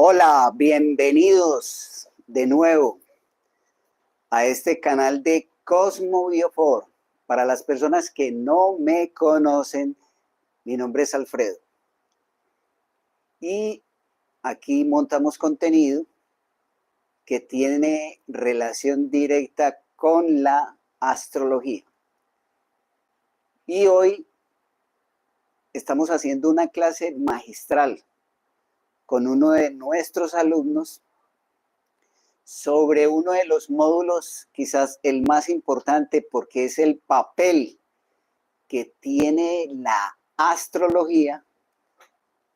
Hola, bienvenidos de nuevo a este canal de Cosmo Biofor. Para las personas que no me conocen, mi nombre es Alfredo. Y aquí montamos contenido que tiene relación directa con la astrología. Y hoy estamos haciendo una clase magistral con uno de nuestros alumnos sobre uno de los módulos, quizás el más importante, porque es el papel que tiene la astrología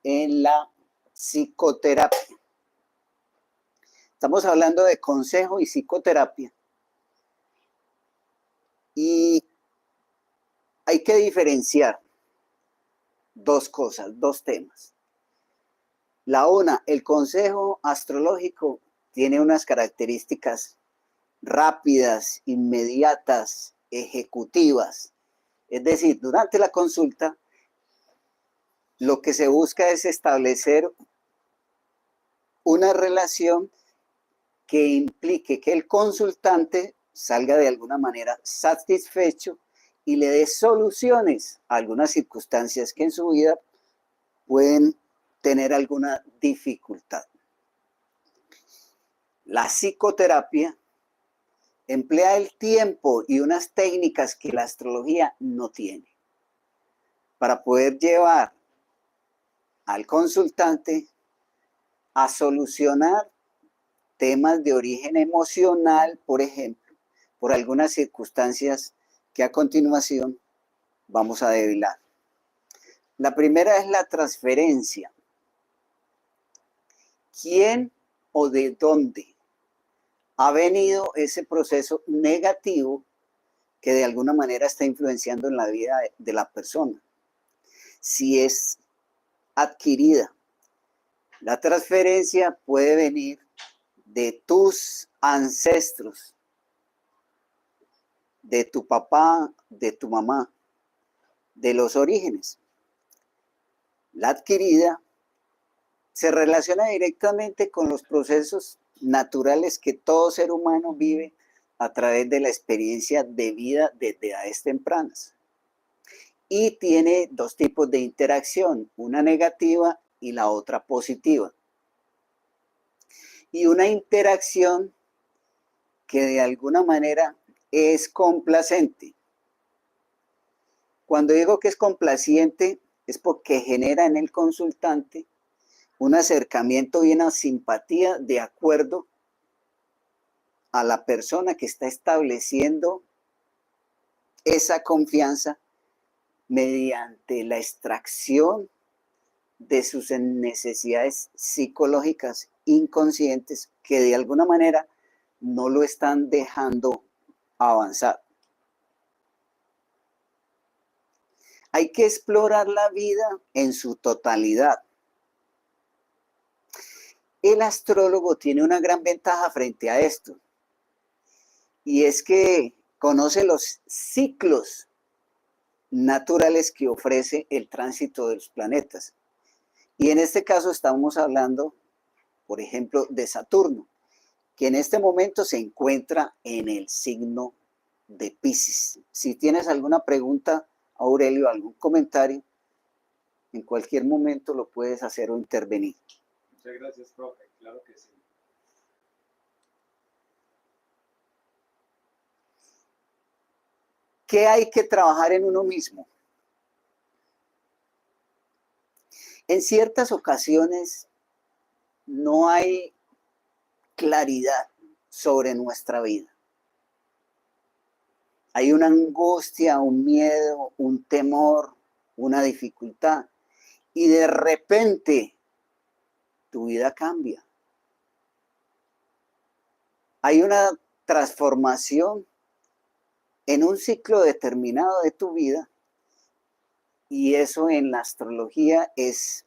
en la psicoterapia. Estamos hablando de consejo y psicoterapia. Y hay que diferenciar dos cosas, dos temas. La una, el consejo astrológico tiene unas características rápidas, inmediatas, ejecutivas. Es decir, durante la consulta, lo que se busca es establecer una relación que implique que el consultante salga de alguna manera satisfecho y le dé soluciones a algunas circunstancias que en su vida pueden tener alguna dificultad. La psicoterapia emplea el tiempo y unas técnicas que la astrología no tiene para poder llevar al consultante a solucionar temas de origen emocional, por ejemplo, por algunas circunstancias que a continuación vamos a develar. La primera es la transferencia. ¿Quién o de dónde ha venido ese proceso negativo que de alguna manera está influenciando en la vida de la persona? Si es adquirida, la transferencia puede venir de tus ancestros, de tu papá, de tu mamá, de los orígenes. La adquirida se relaciona directamente con los procesos naturales que todo ser humano vive a través de la experiencia de vida desde edades tempranas. Y tiene dos tipos de interacción, una negativa y la otra positiva. Y una interacción que de alguna manera es complacente. Cuando digo que es complaciente, es porque genera en el consultante un acercamiento y una simpatía de acuerdo a la persona que está estableciendo esa confianza mediante la extracción de sus necesidades psicológicas inconscientes que de alguna manera no lo están dejando avanzar. Hay que explorar la vida en su totalidad. El astrólogo tiene una gran ventaja frente a esto, y es que conoce los ciclos naturales que ofrece el tránsito de los planetas. Y en este caso estamos hablando, por ejemplo, de Saturno, que en este momento se encuentra en el signo de Piscis. Si tienes alguna pregunta, Aurelio, algún comentario, en cualquier momento lo puedes hacer o intervenir. Muchas gracias, profe. Claro que sí. ¿Qué hay que trabajar en uno mismo? En ciertas ocasiones no hay claridad sobre nuestra vida. Hay una angustia, un miedo, un temor, una dificultad. Y de repente tu vida cambia. Hay una transformación en un ciclo determinado de tu vida, y eso en la astrología es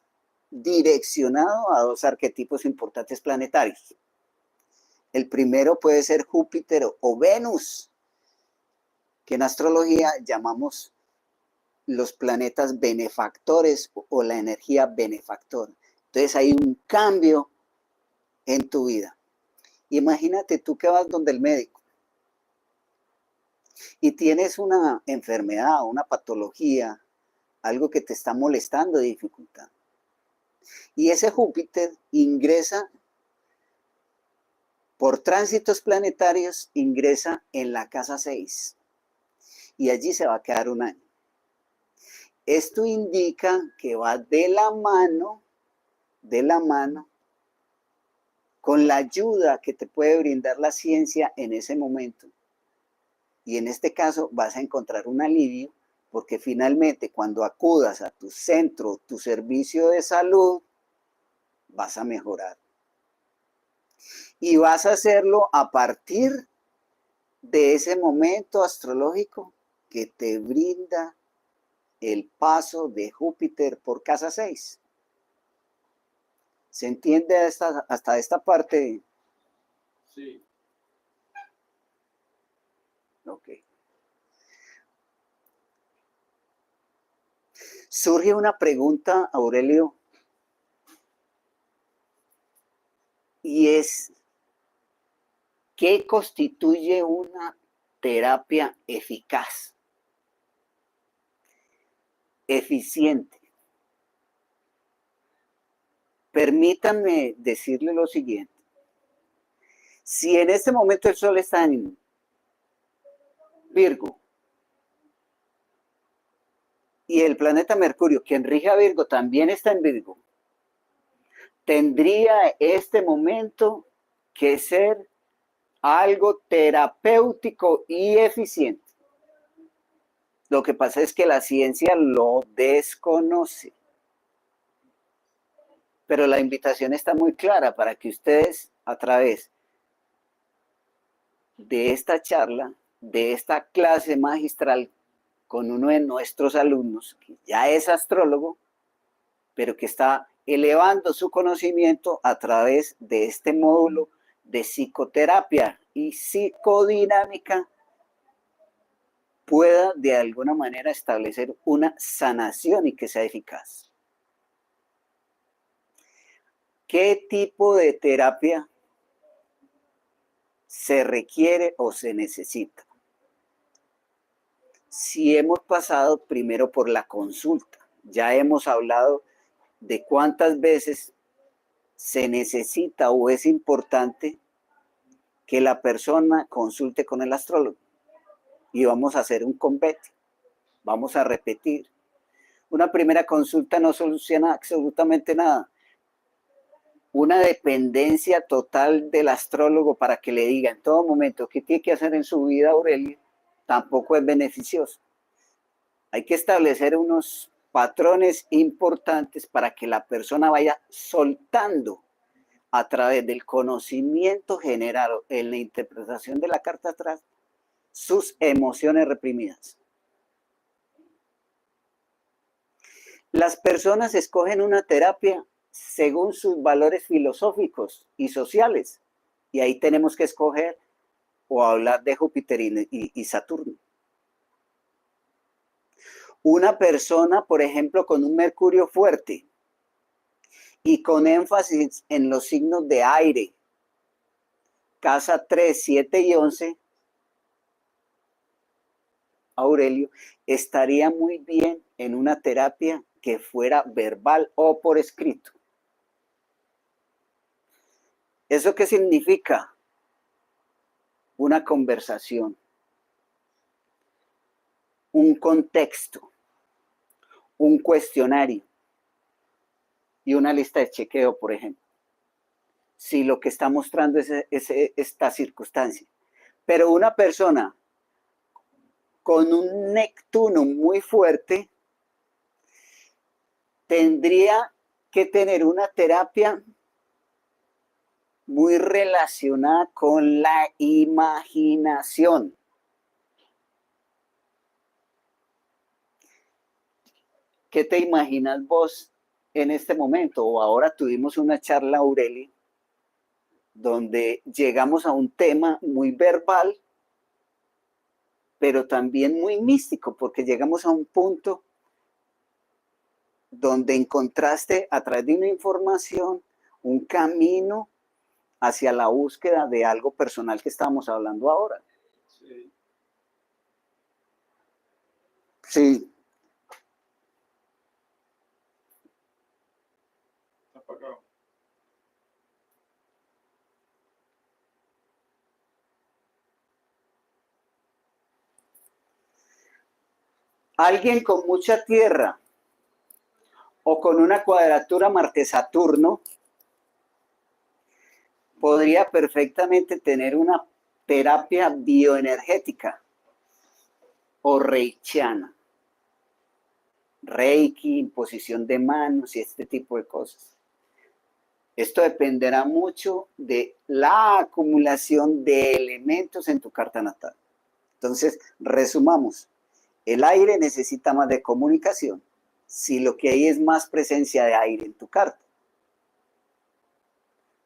direccionado a dos arquetipos importantes planetarios. El primero puede ser Júpiter o Venus, que en astrología llamamos los planetas benefactores o la energía benefactora. Entonces hay un cambio en tu vida. Imagínate tú que vas donde el médico y tienes una enfermedad, una patología, algo que te está molestando, dificultando. Y ese Júpiter ingresa por tránsitos planetarios, ingresa en la casa 6 y allí se va a quedar un año. Esto indica que va de la mano con la ayuda que te puede brindar la ciencia en ese momento. Y en este caso vas a encontrar un alivio porque finalmente cuando acudas a tu centro, tu servicio de salud, vas a mejorar. Y vas a hacerlo a partir de ese momento astrológico que te brinda el paso de Júpiter por casa 6. ¿Se entiende hasta esta parte? Sí. Ok. Surge una pregunta, Aurelio, y es, ¿qué constituye una terapia eficaz, eficiente? Permítanme decirle lo siguiente. Si en este momento el Sol está en Virgo y el planeta Mercurio, quien rige a Virgo, también está en Virgo, tendría este momento que ser algo terapéutico y eficiente. Lo que pasa es que la ciencia lo desconoce. Pero la invitación está muy clara para que ustedes, a través de esta charla, de esta clase magistral con uno de nuestros alumnos, que ya es astrólogo, pero que está elevando su conocimiento a través de este módulo de psicoterapia y psicodinámica, pueda de alguna manera establecer una sanación y que sea eficaz. ¿Qué tipo de terapia se requiere o se necesita? Si hemos pasado primero por la consulta, ya hemos hablado de cuántas veces se necesita o es importante que la persona consulte con el astrólogo. Y vamos a hacer un combate, vamos a repetir. Una primera consulta no soluciona absolutamente nada. Una dependencia total del astrólogo para que le diga en todo momento qué tiene que hacer en su vida, Aurelio, tampoco es beneficioso. Hay que establecer unos patrones importantes para que la persona vaya soltando a través del conocimiento generado en la interpretación de la carta astral sus emociones reprimidas. Las personas escogen una terapia según sus valores filosóficos y sociales. Y ahí tenemos que escoger o hablar de Júpiter y Saturno. Una persona, por ejemplo, con un Mercurio fuerte y con énfasis en los signos de aire, casa 3, 7 y 11, Aurelio, estaría muy bien en una terapia que fuera verbal o por escrito. ¿Eso qué significa? Una conversación, un contexto, un cuestionario y una lista de chequeo, por ejemplo. Si lo que está mostrando es esta circunstancia. Pero una persona con un Neptuno muy fuerte tendría que tener una terapia muy relacionada con la imaginación. ¿Qué te imaginas vos en este momento? O ahora tuvimos una charla, Aureli, donde llegamos a un tema muy verbal, pero también muy místico, porque llegamos a un punto donde encontraste a través de una información un camino hacia la búsqueda de algo personal que estábamos hablando ahora. Sí. Sí. Apagado. Alguien con mucha tierra o con una cuadratura Marte-Saturno podría perfectamente tener una terapia bioenergética o reichiana. Reiki, imposición de manos y este tipo de cosas. Esto dependerá mucho de la acumulación de elementos en tu carta natal. Entonces, resumamos. El aire necesita más de comunicación si lo que hay es más presencia de aire en tu carta.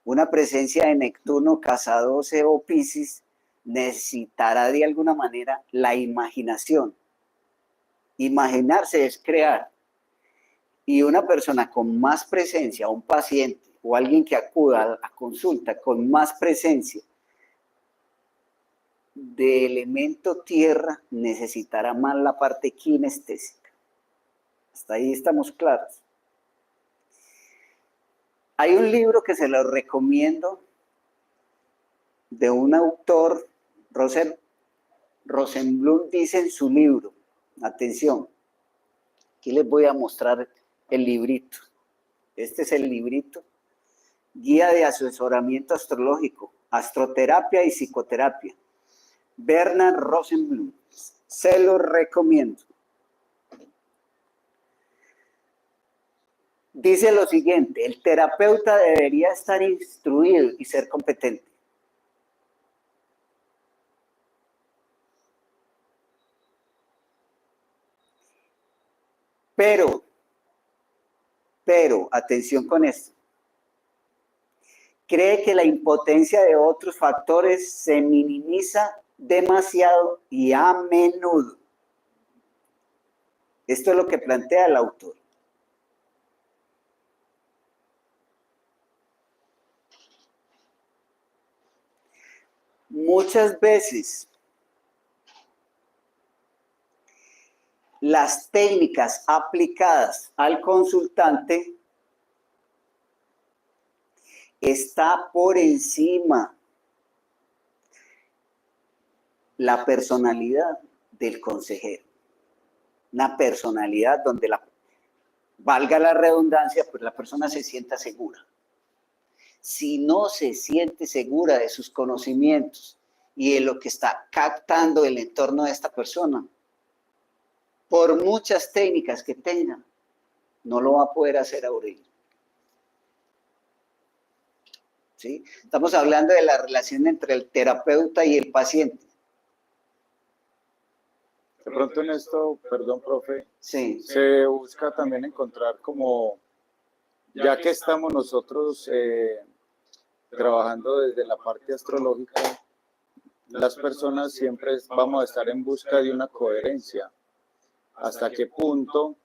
Una presencia de Neptuno, Casa 12 o Piscis necesitará de alguna manera la imaginación. Imaginarse es crear. Y una persona con más presencia, un paciente o alguien que acuda a consulta con más presencia de elemento tierra necesitará más la parte kinestésica. Hasta ahí estamos claros. Hay un libro que se lo recomiendo de un autor, Rosenblum dice en su libro, atención, aquí les voy a mostrar el librito. Este es el librito, Guía de asesoramiento astrológico, astroterapia y psicoterapia. Bernard Rosenblum, se lo recomiendo. Dice lo siguiente, el terapeuta debería estar instruido y ser competente. Pero, atención con esto. Cree que la impotencia de otros factores se minimiza demasiado y a menudo. Esto es lo que plantea el autor. Muchas veces las técnicas aplicadas al consultante está por encima la personalidad del consejero. Una personalidad donde valga la redundancia, pues la persona se sienta segura. Si no se siente segura de sus conocimientos y de lo que está captando el entorno de esta persona, por muchas técnicas que tenga, no lo va a poder hacer Aurelio. ¿Sí? Estamos hablando de la relación entre el terapeuta y el paciente. De pronto en esto, perdón, profe, Sí. se busca también encontrar como, ya que estamos nosotros trabajando desde la parte astrológica, las personas siempre vamos a estar en busca de una coherencia. ¿Hasta qué punto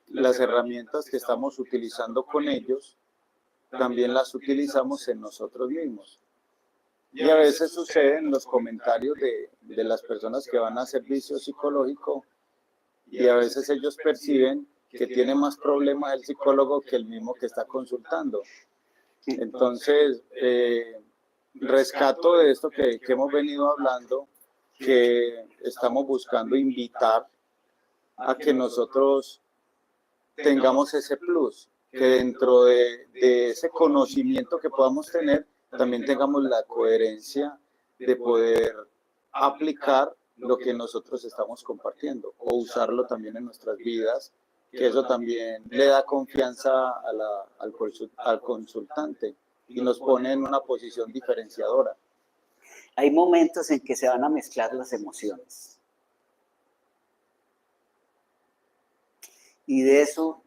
las herramientas que estamos utilizando con ellos también las utilizamos en nosotros mismos? Y a veces suceden los comentarios de las personas que van a servicio psicológico y a veces ellos perciben que tiene más problemas el psicólogo que el mismo que está consultando. Entonces, rescato de esto que hemos venido hablando, que estamos buscando invitar a que nosotros tengamos ese plus, que dentro de ese conocimiento que podamos tener, también tengamos la coherencia de poder aplicar lo que nosotros estamos compartiendo o usarlo también en nuestras vidas, que eso también le da confianza al consultante y nos pone en una posición diferenciadora. Hay momentos en que se van a mezclar las emociones. Y de eso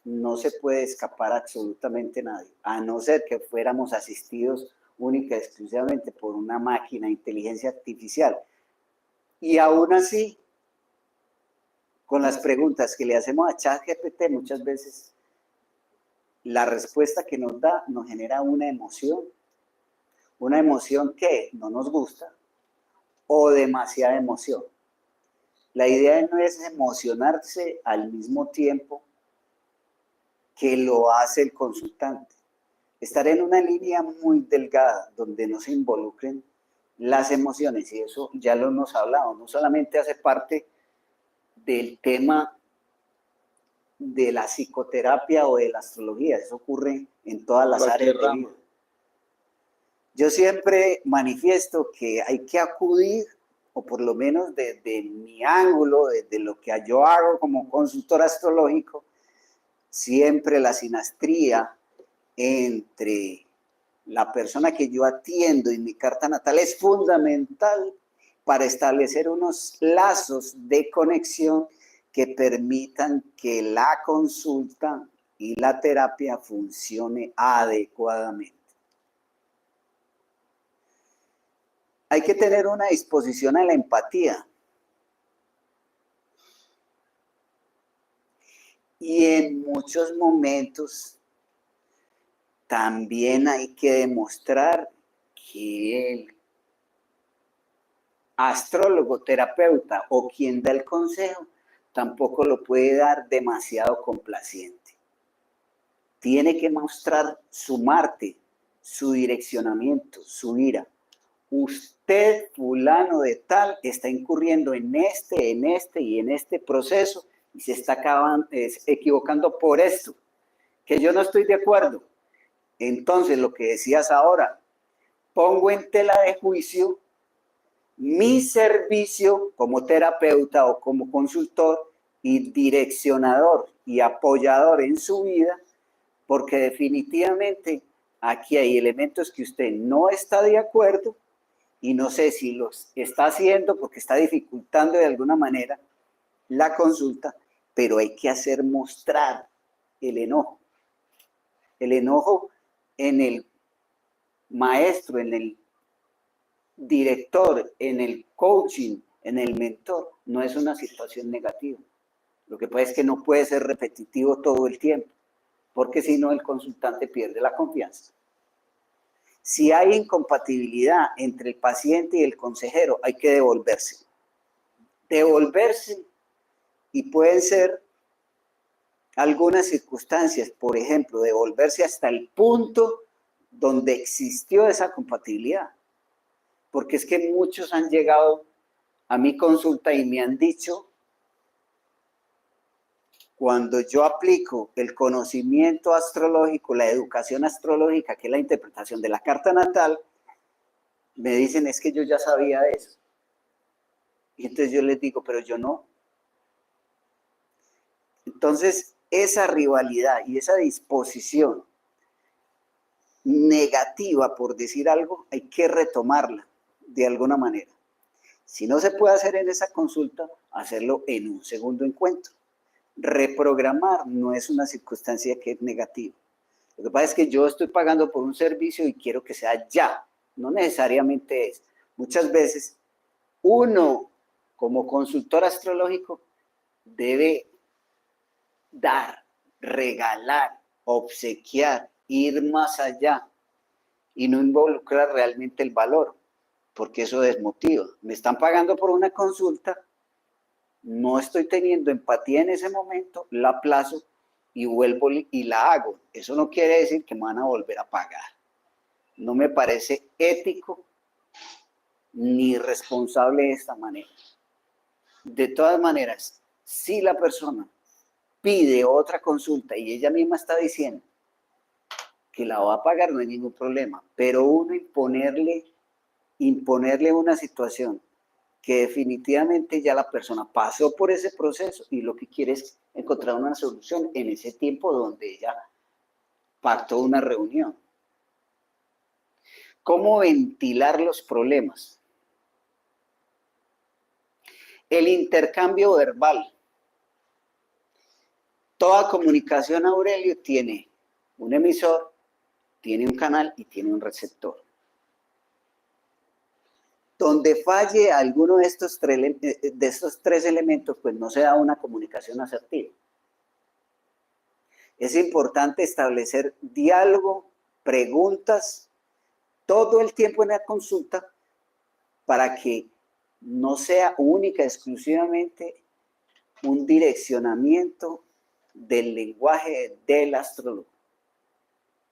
no se puede escapar absolutamente nadie, a no ser que fuéramos asistidos única y exclusivamente por una máquina de inteligencia artificial. Y aún así, con las preguntas que le hacemos a ChatGPT, muchas veces la respuesta que nos da nos genera una emoción una emoción que no nos gusta o demasiada emoción. La idea no es emocionarse al mismo tiempo que lo hace el consultante. Estar en una línea muy delgada donde no se involucren las emociones, y eso ya lo hemos hablado, no solamente hace parte del tema de la psicoterapia o de la astrología, eso ocurre en todas las áreas de vida. Yo siempre manifiesto que hay que acudir, o por lo menos desde mi ángulo, desde lo que yo hago como consultor astrológico, siempre la sinastría entre la persona que yo atiendo y mi carta natal es fundamental para establecer unos lazos de conexión que permitan que la consulta y la terapia funcione adecuadamente. Hay que tener una disposición a la empatía. Y en muchos momentos también hay que demostrar que el astrólogo, terapeuta o quien da el consejo tampoco lo puede dar demasiado complaciente. Tiene que mostrar su Marte, su direccionamiento, su ira. Usted, fulano de tal, está incurriendo en este y en este proceso y se está equivocando por esto, que yo no estoy de acuerdo. Entonces, lo que decías ahora, pongo en tela de juicio mi servicio como terapeuta o como consultor y direccionador y apoyador en su vida, porque definitivamente aquí hay elementos que usted no está de acuerdo y no sé si los está haciendo porque está dificultando de alguna manera la consulta, pero hay que hacer mostrar el enojo. El enojo en el maestro, en el director, en el coaching, en el mentor, no es una situación negativa. Lo que pasa es que no puede ser repetitivo todo el tiempo, porque si no el consultante pierde la confianza. Si hay incompatibilidad entre el paciente y el consejero, hay que devolverse. Devolverse, y pueden ser algunas circunstancias, por ejemplo, devolverse hasta el punto donde existió esa compatibilidad. Porque es que muchos han llegado a mi consulta y me han dicho, cuando yo aplico el conocimiento astrológico, la educación astrológica, que es la interpretación de la carta natal, me dicen, es que yo ya sabía de eso. Y entonces yo les digo, pero yo no. Entonces, esa rivalidad y esa disposición negativa, por decir algo, hay que retomarla de alguna manera. Si no se puede hacer en esa consulta, hacerlo en un segundo encuentro. Reprogramar no es una circunstancia que es negativa. Lo que pasa es que yo estoy pagando por un servicio y quiero que sea ya. No necesariamente es. Muchas veces uno, como consultor astrológico, debe dar, regalar, obsequiar, ir más allá y no involucrar realmente el valor, porque eso desmotiva. Me están pagando por una consulta, no estoy teniendo empatía en ese momento, la aplazo y vuelvo y la hago. Eso no quiere decir que me van a volver a pagar. No me parece ético ni responsable de esta manera. De todas maneras, si la persona pide otra consulta y ella misma está diciendo que la va a pagar, no hay ningún problema, pero uno imponerle una situación que definitivamente ya la persona pasó por ese proceso y lo que quiere es encontrar una solución en ese tiempo donde ella pactó una reunión. ¿Cómo ventilar los problemas? El intercambio verbal. Toda comunicación, Aurelio, tiene un emisor, tiene un canal y tiene un receptor. Donde falle alguno de estos tres elementos, pues no se da una comunicación asertiva. Es importante establecer diálogo, preguntas todo el tiempo en la consulta para que no sea única, exclusivamente un direccionamiento del lenguaje del astrólogo.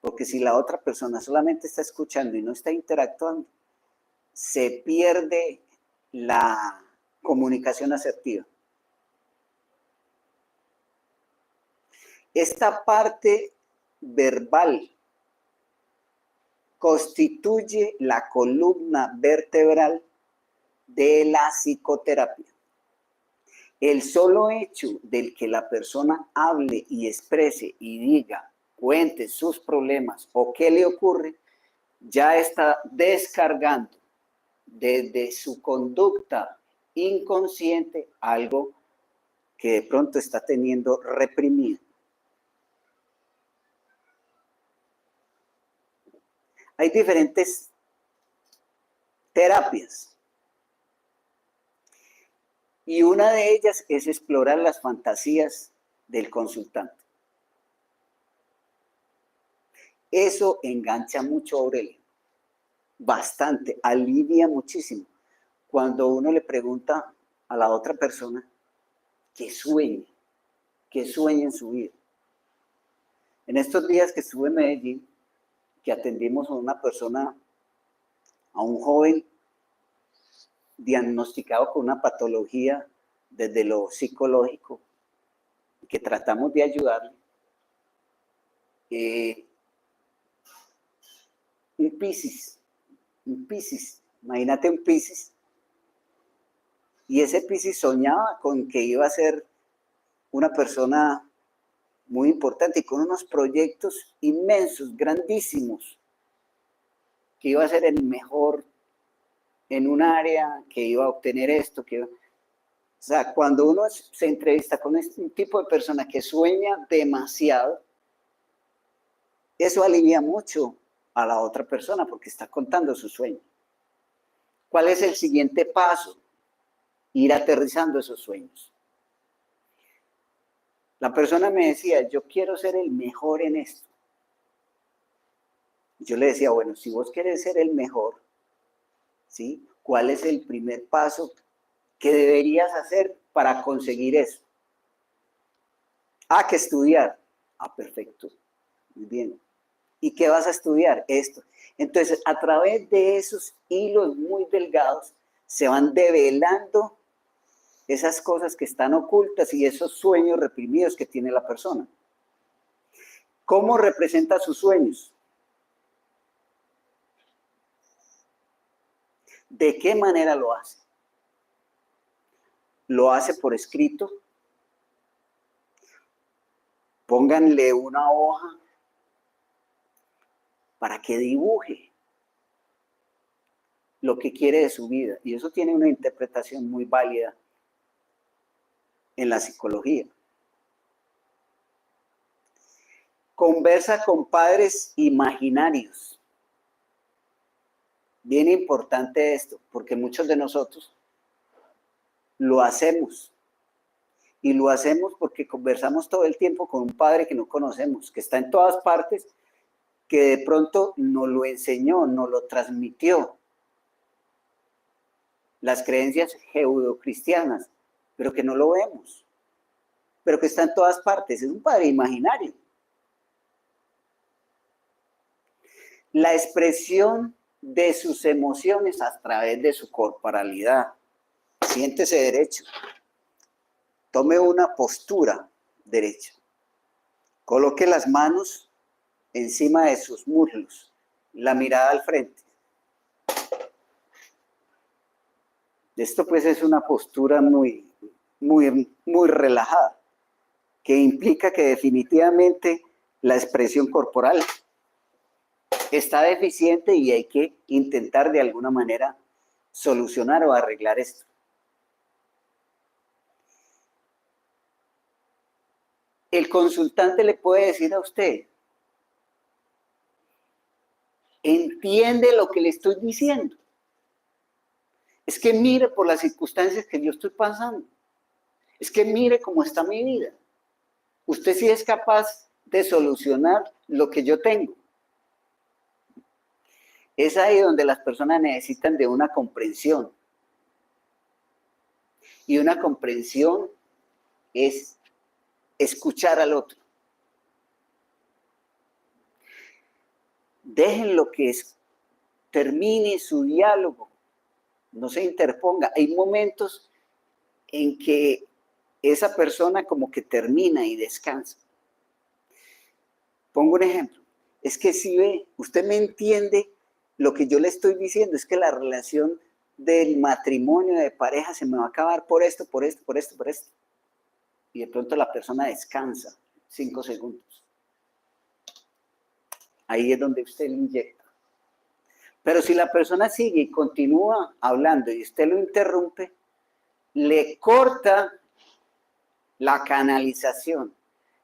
Porque si la otra persona solamente está escuchando y no está interactuando, se pierde la comunicación asertiva. Esta parte verbal constituye la columna vertebral de la psicoterapia. El solo hecho del que la persona hable y exprese y diga, cuente sus problemas o qué le ocurre, ya está descargando desde su conducta inconsciente algo que de pronto está teniendo reprimido. Hay diferentes terapias y una de ellas es explorar las fantasías del consultante. Eso engancha mucho a Aurelio, bastante, alivia muchísimo. Cuando uno le pregunta a la otra persona que sueña en su vida. En estos días que estuve en Medellín, que atendimos a una persona, a un joven diagnosticado con una patología desde lo psicológico, que tratamos de ayudarle. Un Piscis, imagínate un Piscis, y ese Piscis soñaba con que iba a ser una persona muy importante y con unos proyectos inmensos, grandísimos, que iba a ser el mejor en un área, que iba a obtener esto, o sea, cuando uno se entrevista con este tipo de persona que sueña demasiado, eso alivia mucho a la otra persona porque está contando su sueño. ¿Cuál es el siguiente paso? Ir aterrizando esos sueños. La persona me decía, yo quiero ser el mejor en esto. Yo le decía, bueno, si vos querés ser el mejor, ¿sí? ¿Cuál es el primer paso que deberías hacer para conseguir eso? Que estudiar. Perfecto. Muy bien. ¿Y qué vas a estudiar? Esto. Entonces, a través de esos hilos muy delgados, se van develando esas cosas que están ocultas y esos sueños reprimidos que tiene la persona. ¿Cómo representa sus sueños? ¿De qué manera lo hace? ¿Lo hace por escrito? Pónganle una hoja para que dibuje lo que quiere de su vida. Y eso tiene una interpretación muy válida en la psicología. Conversa con padres imaginarios. Bien importante esto, porque muchos de nosotros lo hacemos. Y lo hacemos porque conversamos todo el tiempo con un padre que no conocemos, que está en todas partes, que de pronto nos lo enseñó, nos lo transmitió. Las creencias judeocristianas, pero que no lo vemos, pero que está en todas partes. Es un padre imaginario. La expresión de sus emociones a través de su corporalidad. Siéntese derecho. Tome una postura derecha. Coloque las manos encima de sus muslos, la mirada al frente. Esto pues es una postura muy relajada, que implica que definitivamente la expresión corporal está deficiente y hay que intentar de alguna manera solucionar o arreglar esto. El consultante le puede decir a usted, ¿entiende lo que le estoy diciendo? Es que mire por las circunstancias que yo estoy pasando. Es que mire cómo está mi vida. Usted sí es capaz de solucionar lo que yo tengo. Es ahí donde las personas necesitan de una comprensión. Y una comprensión es escuchar al otro. Déjenlo que termine su diálogo, no se interponga. Hay momentos en que esa persona como que termina y descansa. Pongo un ejemplo. Es que si ve, usted me entiende lo que yo le estoy diciendo, es que la relación del matrimonio, de pareja, se me va a acabar por esto, por esto, por esto, por esto. Y de pronto la persona descansa 5 segundos. Ahí es donde usted le inyecta. Pero si la persona sigue y continúa hablando y usted lo interrumpe, le corta la canalización,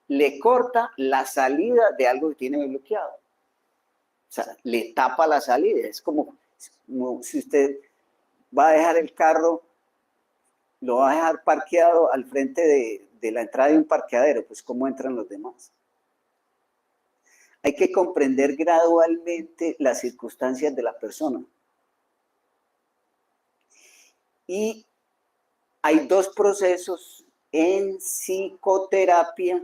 le corta la salida de algo que tiene bloqueado. O sea, le tapa la salida. Es como si usted va a dejar el carro, lo va a dejar parqueado al frente de la entrada de un parqueadero, pues ¿cómo entran los demás? Hay que comprender gradualmente las circunstancias de la persona. Y hay 2 procesos en psicoterapia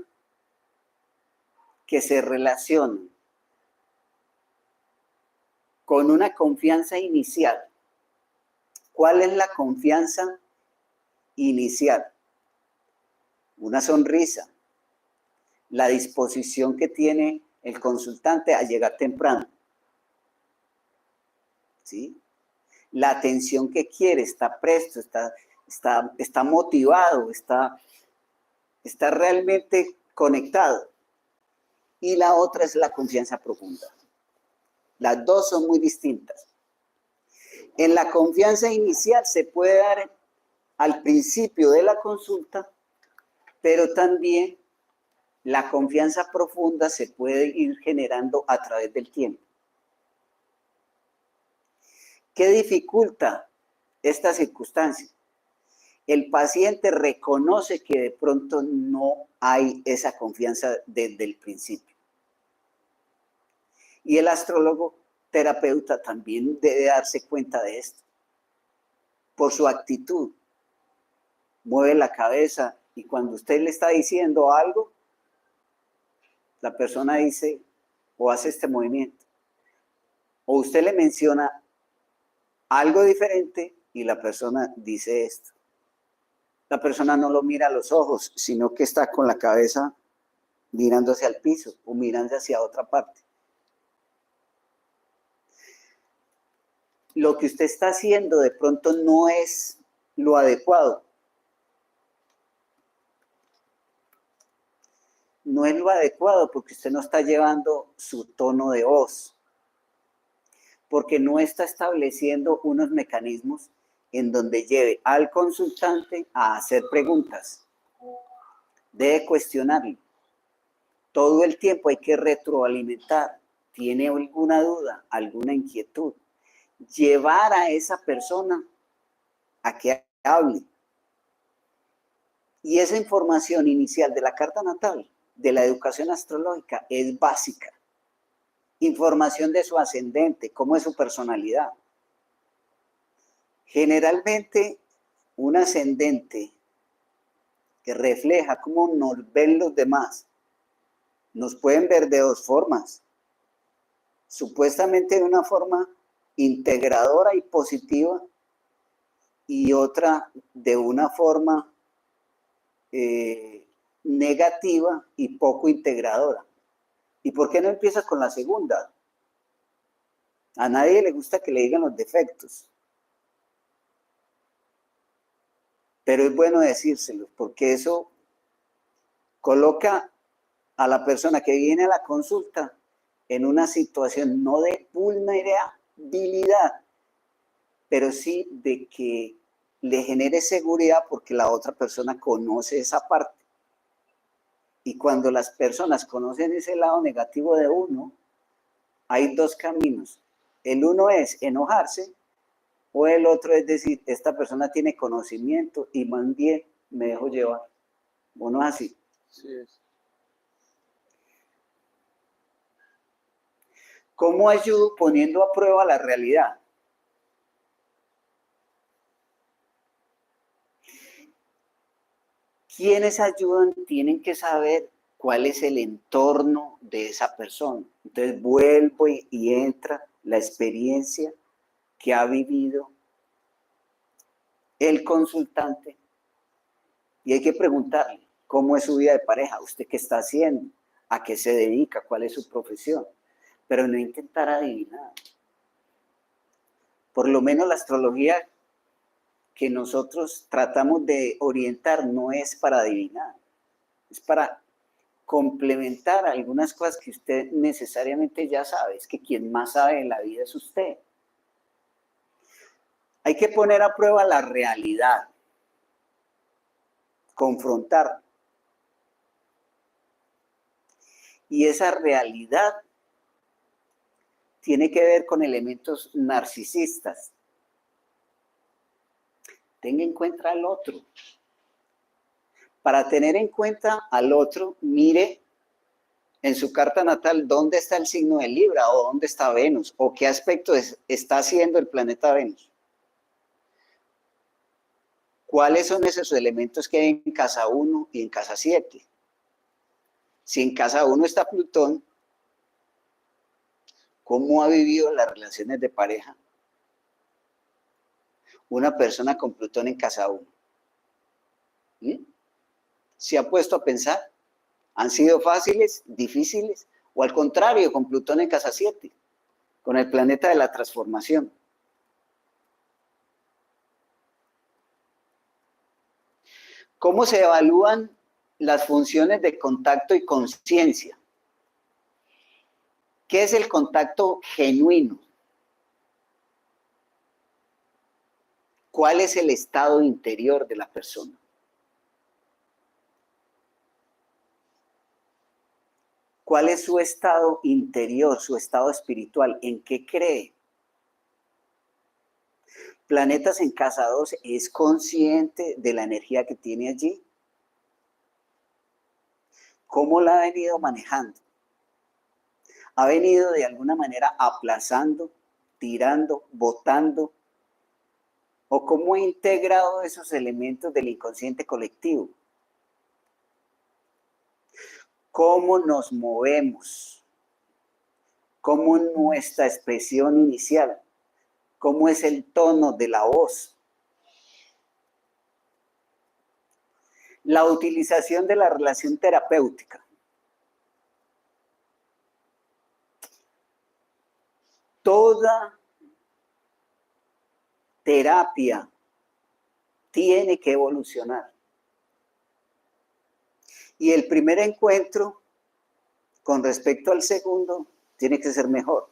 que se relacionan con una confianza inicial. ¿Cuál es la confianza inicial? Una sonrisa, la disposición que tiene el consultante a llegar temprano, ¿sí? La atención que quiere, está presto, está motivado, está realmente conectado. Y la otra es la confianza profunda. Las 2 son muy distintas. En la confianza inicial se puede dar al principio de la consulta, pero también la confianza profunda se puede ir generando a través del tiempo. ¿Qué dificulta esta circunstancia? El paciente reconoce que de pronto no hay esa confianza desde el principio. Y el astrólogo terapeuta también debe darse cuenta de esto. Por su actitud, mueve la cabeza y cuando usted le está diciendo algo, la persona dice o hace este movimiento. O usted le menciona algo diferente y la persona dice esto. La persona no lo mira a los ojos, sino que está con la cabeza mirando hacia el piso o mirando hacia otra parte. Lo que usted está haciendo de pronto no es lo adecuado. No es lo adecuado porque usted no está llevando su tono de voz. Porque no está estableciendo unos mecanismos en donde lleve al consultante a hacer preguntas. Debe cuestionarlo. Todo el tiempo hay que retroalimentar. ¿Tiene alguna duda, alguna inquietud? Llevar a esa persona a que hable. Y esa información inicial de la carta natal, de la educación astrológica, es básica. Información de su ascendente, cómo es su personalidad. Generalmente, un ascendente que refleja cómo nos ven los demás, nos pueden ver de 2 formas. Supuestamente de una forma integradora y positiva y otra de una forma negativa y poco integradora. ¿Y por qué no empieza con la segunda? A nadie le gusta que le digan los defectos. Pero es bueno decírselos, porque eso coloca a la persona que viene a la consulta en una situación no de vulnerabilidad, pero sí de que le genere seguridad porque la otra persona conoce esa parte. Y cuando las personas conocen ese lado negativo de uno, hay 2 caminos. El uno es enojarse o el otro es decir, esta persona tiene conocimiento y más bien me dejo llevar. Uno es así. Sí es. ¿Cómo ayudo poniendo a prueba la realidad? Quienes ayudan tienen que saber cuál es el entorno de esa persona. Entonces vuelvo y entra la experiencia que ha vivido el consultante y hay que preguntarle cómo es su vida de pareja, usted qué está haciendo, a qué se dedica, cuál es su profesión, pero no intentar adivinar. Por lo menos la astrología que nosotros tratamos de orientar no es para adivinar, es para complementar algunas cosas que usted necesariamente ya sabe. Es que quien más sabe en la vida es usted. Hay que poner a prueba la realidad, confrontar. Y esa realidad tiene que ver con elementos narcisistas. Tenga en cuenta al otro. Para tener en cuenta al otro, mire en su carta natal dónde está el signo de Libra o dónde está Venus o qué aspecto está haciendo el planeta Venus. ¿Cuáles son esos elementos que hay en casa 1 y en casa 7? Si en casa 1 está Plutón, ¿cómo ha vivido las relaciones de pareja una persona con Plutón en casa 1? ¿Se ha puesto a pensar? ¿Han sido fáciles, difíciles? O al contrario, con Plutón en casa 7, con el planeta de la transformación. ¿Cómo se evalúan las funciones de contacto y conciencia? ¿Qué es el contacto genuino? ¿Cuál es el estado interior de la persona? ¿Cuál es su estado interior, su estado espiritual? ¿En qué cree? Planetas en casa 12, ¿es consciente de la energía que tiene allí? ¿Cómo la ha venido manejando? ¿Ha venido de alguna manera aplazando, tirando, botando? ¿O cómo ha integrado esos elementos del inconsciente colectivo? ¿Cómo nos movemos? ¿Cómo nuestra expresión inicial? ¿Cómo es el tono de la voz? La utilización de la relación terapéutica. Toda terapia tiene que evolucionar. Y el primer encuentro con respecto al segundo tiene que ser mejor.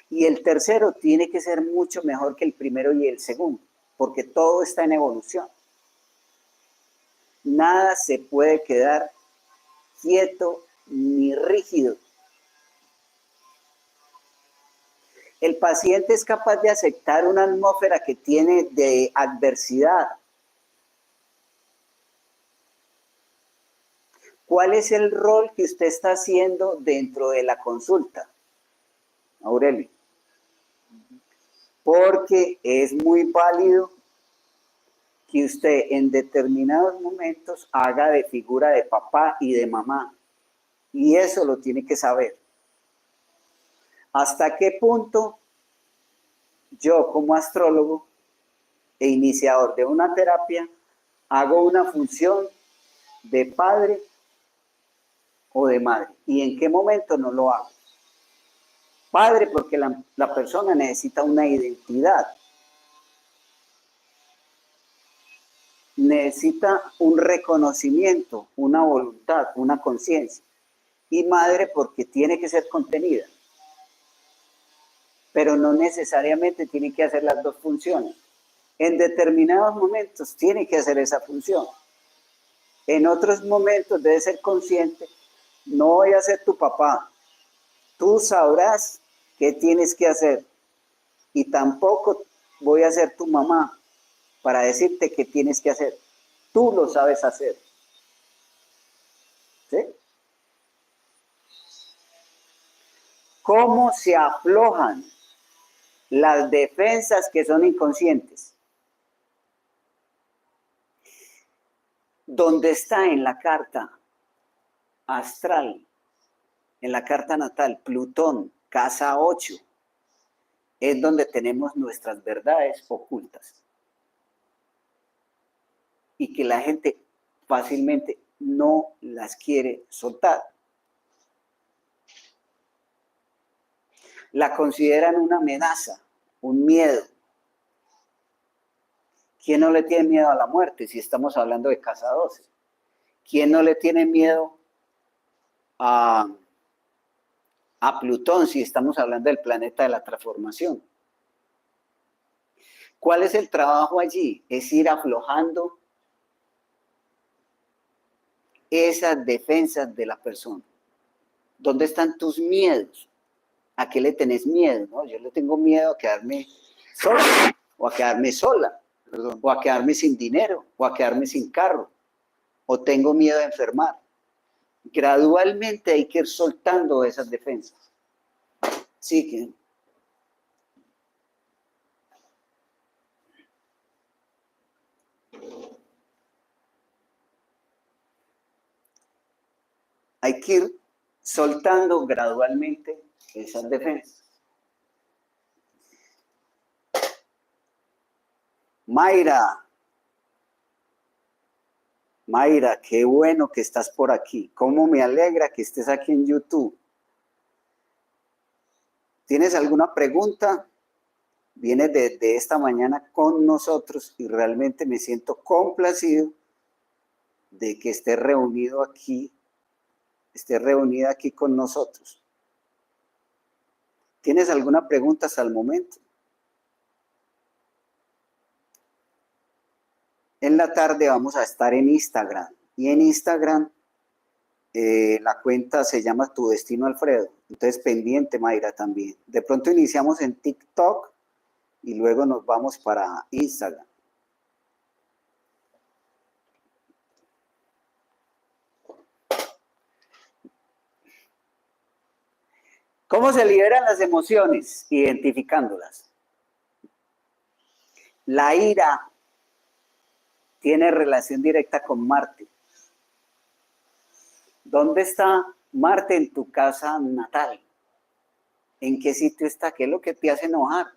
Y el tercero tiene que ser mucho mejor que el primero y el segundo, porque todo está en evolución. Nada se puede quedar quieto ni rígido. El paciente es capaz de aceptar una atmósfera que tiene de adversidad. ¿Cuál es el rol que usted está haciendo dentro de la consulta, Aurelio? Porque es muy válido que usted en determinados momentos haga de figura de papá y de mamá. Y eso lo tiene que saber. ¿Hasta qué punto yo como astrólogo e iniciador de una terapia hago una función de padre o de madre? ¿Y en qué momento no lo hago? Padre, porque la persona necesita una identidad. Necesita un reconocimiento, una voluntad, una conciencia. Y madre porque tiene que ser contenida. Pero no necesariamente tiene que hacer las dos funciones. En determinados momentos tiene que hacer esa función. En otros momentos debe ser consciente, no voy a ser tu papá. Tú sabrás qué tienes que hacer. Y tampoco voy a ser tu mamá para decirte qué tienes que hacer. Tú lo sabes hacer. ¿Sí? ¿Cómo se aflojan las defensas que son inconscientes? ¿Dónde está en la carta astral, en la carta natal, Plutón, casa 8? Es donde tenemos nuestras verdades ocultas. Y que la gente fácilmente no las quiere soltar. La consideran una amenaza, un miedo. ¿Quién no le tiene miedo a la muerte si estamos hablando de casa 12? ¿Quién no le tiene miedo a Plutón si estamos hablando del planeta de la transformación? ¿Cuál es el trabajo allí? Es ir aflojando esas defensas de la persona. ¿Dónde están tus miedos? ¿A qué le tenés miedo? ¿No? Yo le tengo miedo a quedarme sola, o a quedarme sola, o a quedarme sin dinero, o a quedarme sin carro, o tengo miedo de enfermar. Gradualmente hay que ir soltando esas defensas. Sí, que hay que ir soltando gradualmente esas defensas. Mayra, qué bueno que estás por aquí. Cómo me alegra que estés aquí en YouTube. ¿Tienes alguna pregunta? Vienes desde esta mañana con nosotros y realmente me siento complacido de que estés reunida aquí con nosotros. ¿Tienes alguna pregunta hasta el momento? En la tarde vamos a estar en Instagram. Y en Instagram la cuenta se llama Tu Destino Alfredo. Entonces pendiente, Mayra, también. De pronto iniciamos en TikTok y luego nos vamos para Instagram. ¿Cómo se liberan las emociones? Identificándolas. La ira tiene relación directa con Marte. ¿Dónde está Marte en tu casa natal? ¿En qué sitio está? ¿Qué es lo que te hace enojar?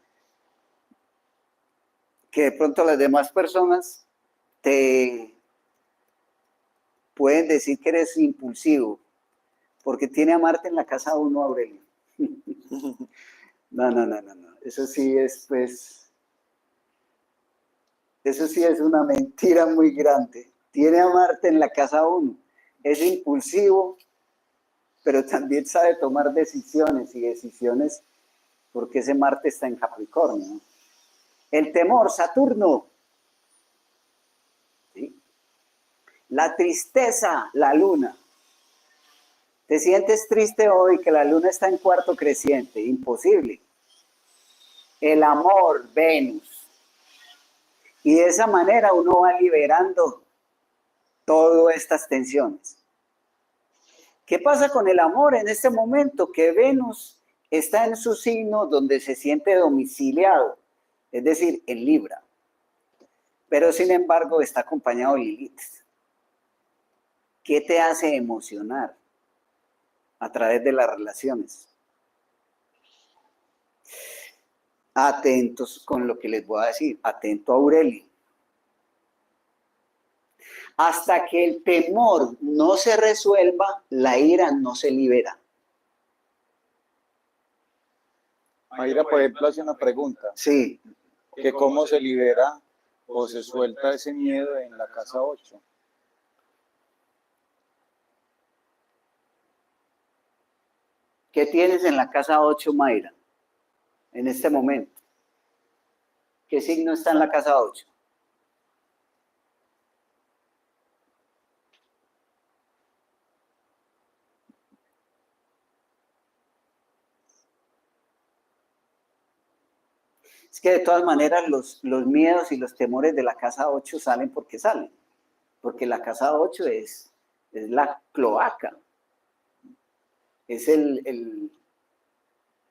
Que de pronto las demás personas te pueden decir que eres impulsivo, porque tiene a Marte en la casa 1, Aurelio. No. Eso sí es, pues, eso sí es una mentira muy grande. Tiene a Marte en la casa 1. Es impulsivo, pero también sabe tomar decisiones y decisiones porque ese Marte está en Capricornio, ¿no? El temor, Saturno. ¿Sí? La tristeza, la luna. ¿Te sientes triste hoy que la luna está en cuarto creciente? Imposible. El amor, Venus. Y de esa manera uno va liberando todas estas tensiones. ¿Qué pasa con el amor en este momento? Que Venus está en su signo donde se siente domiciliado, es decir, en Libra. Pero sin embargo está acompañado de Lilith. ¿Qué te hace emocionar a través de las relaciones? Atentos con lo que les voy a decir. Atento a Aurelio. Hasta que el temor no se resuelva, la ira no se libera. Mayra, por ejemplo, hace una pregunta. Sí. Que cómo se libera o se suelta ese miedo en la casa 8. ¿Qué tienes en la casa 8, Mayra? En este momento. ¿Qué signo está en la casa 8? Es que de todas maneras los miedos y los temores de la casa 8 salen porque salen. Porque la casa 8 es la cloaca. Es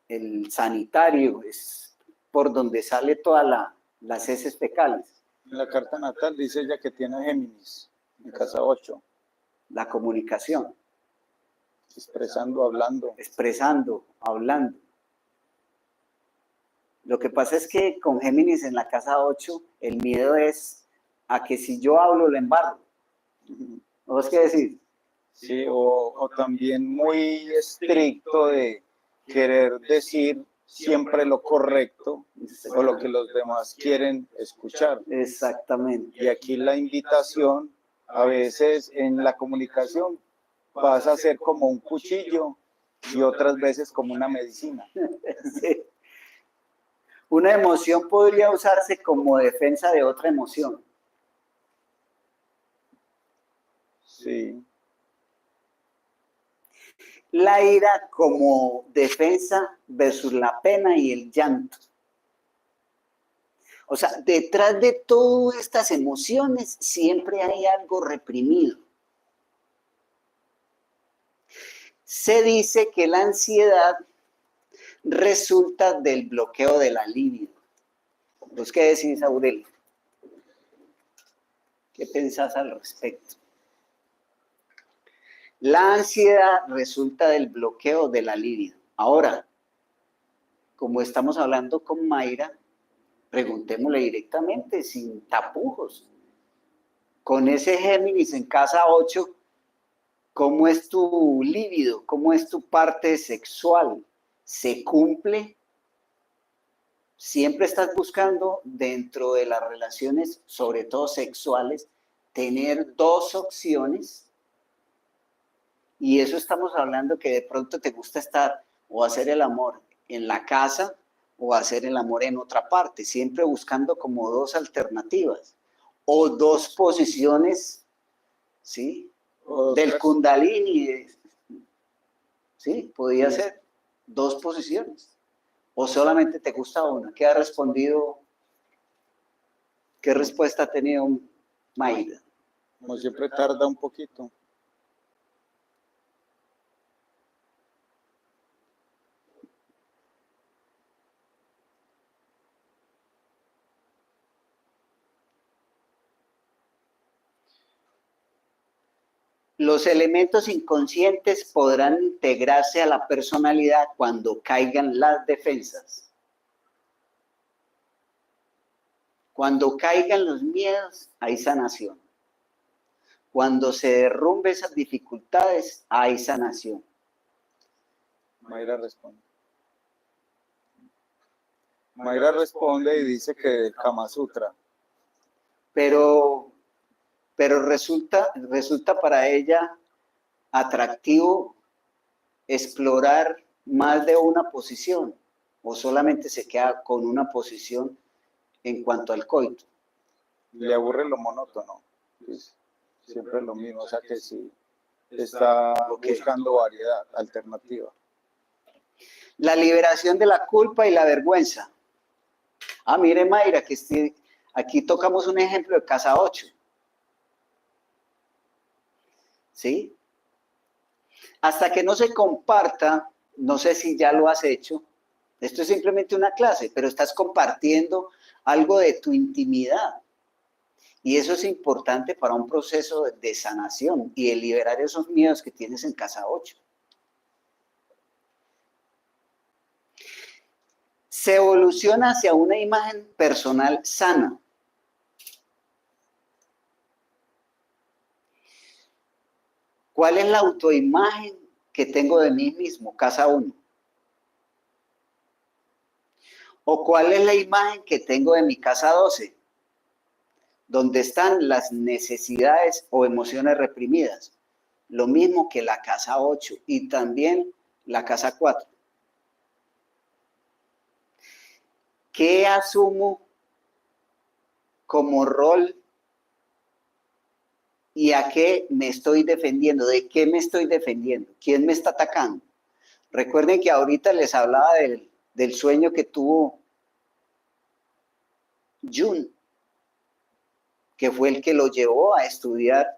el sanitario, es por donde sale todas las heces fecales. En la carta natal dice ella que tiene Géminis en casa 8, La comunicación, expresando, hablando. expresando, hablando. Lo que pasa es que con Géminis en la casa 8, el miedo es a que si yo hablo, lo embarro. ¿Vos qué decís? Sí, o también muy estricto de querer decir siempre lo correcto o lo que los demás quieren escuchar. Exactamente. Y aquí la invitación, a veces en la comunicación, pasa a ser como un cuchillo y otras veces como una medicina. Sí. Una emoción podría usarse como defensa de otra emoción. Sí. La ira como defensa versus la pena y el llanto. O sea, detrás de todas estas emociones siempre hay algo reprimido. Se dice que la ansiedad resulta del bloqueo de la libido. ¿Vos qué decís, Aurelio? ¿Qué pensás al respecto? La ansiedad resulta del bloqueo de la libido. Ahora, como estamos hablando con Mayra, preguntémosle directamente, sin tapujos. Con ese Géminis en casa 8, ¿cómo es tu líbido? ¿Cómo es tu parte sexual? ¿Se cumple? Siempre estás buscando dentro de las relaciones, sobre todo sexuales, tener dos opciones. Y eso estamos hablando que de pronto te gusta estar o hacer el amor en la casa o hacer el amor en otra parte, siempre buscando como dos alternativas o dos posiciones, ¿sí? Del Kundalini, ¿sí? Podía ser dos posiciones. ¿O solamente te gusta una? ¿Qué ha respondido? ¿Qué respuesta ha tenido Mayra? Como siempre tarda un poquito. Los elementos inconscientes podrán integrarse a la personalidad cuando caigan las defensas. Cuando caigan los miedos, hay sanación. Cuando se derrumbe esas dificultades, hay sanación. Mayra responde. Mayra responde y dice que del Kama Sutra. Pero resulta para ella atractivo explorar más de una posición o solamente se queda con una posición en cuanto al coito. Le aburre lo monótono. Pues, siempre es lo mismo, o sea que sí está buscando variedad, alternativa. La liberación de la culpa y la vergüenza. Ah, mire Mayra, que aquí tocamos un ejemplo de casa 8. ¿Sí? Hasta que no se comparta, no sé si ya lo has hecho, esto es simplemente una clase, pero estás compartiendo algo de tu intimidad. Y eso es importante para un proceso de sanación y de liberar esos miedos que tienes en casa 8. Se evoluciona hacia una imagen personal sana. ¿Cuál es la autoimagen que tengo de mí mismo? Casa 1. ¿O cuál es la imagen que tengo de mi casa 12? Donde están las necesidades o emociones reprimidas. Lo mismo que la casa 8 y también la casa 4. ¿Qué asumo como rol y a qué me estoy defendiendo? ¿De qué me estoy defendiendo? ¿Quién me está atacando? Recuerden que ahorita les hablaba del sueño que tuvo Jung, que fue el que lo llevó a estudiar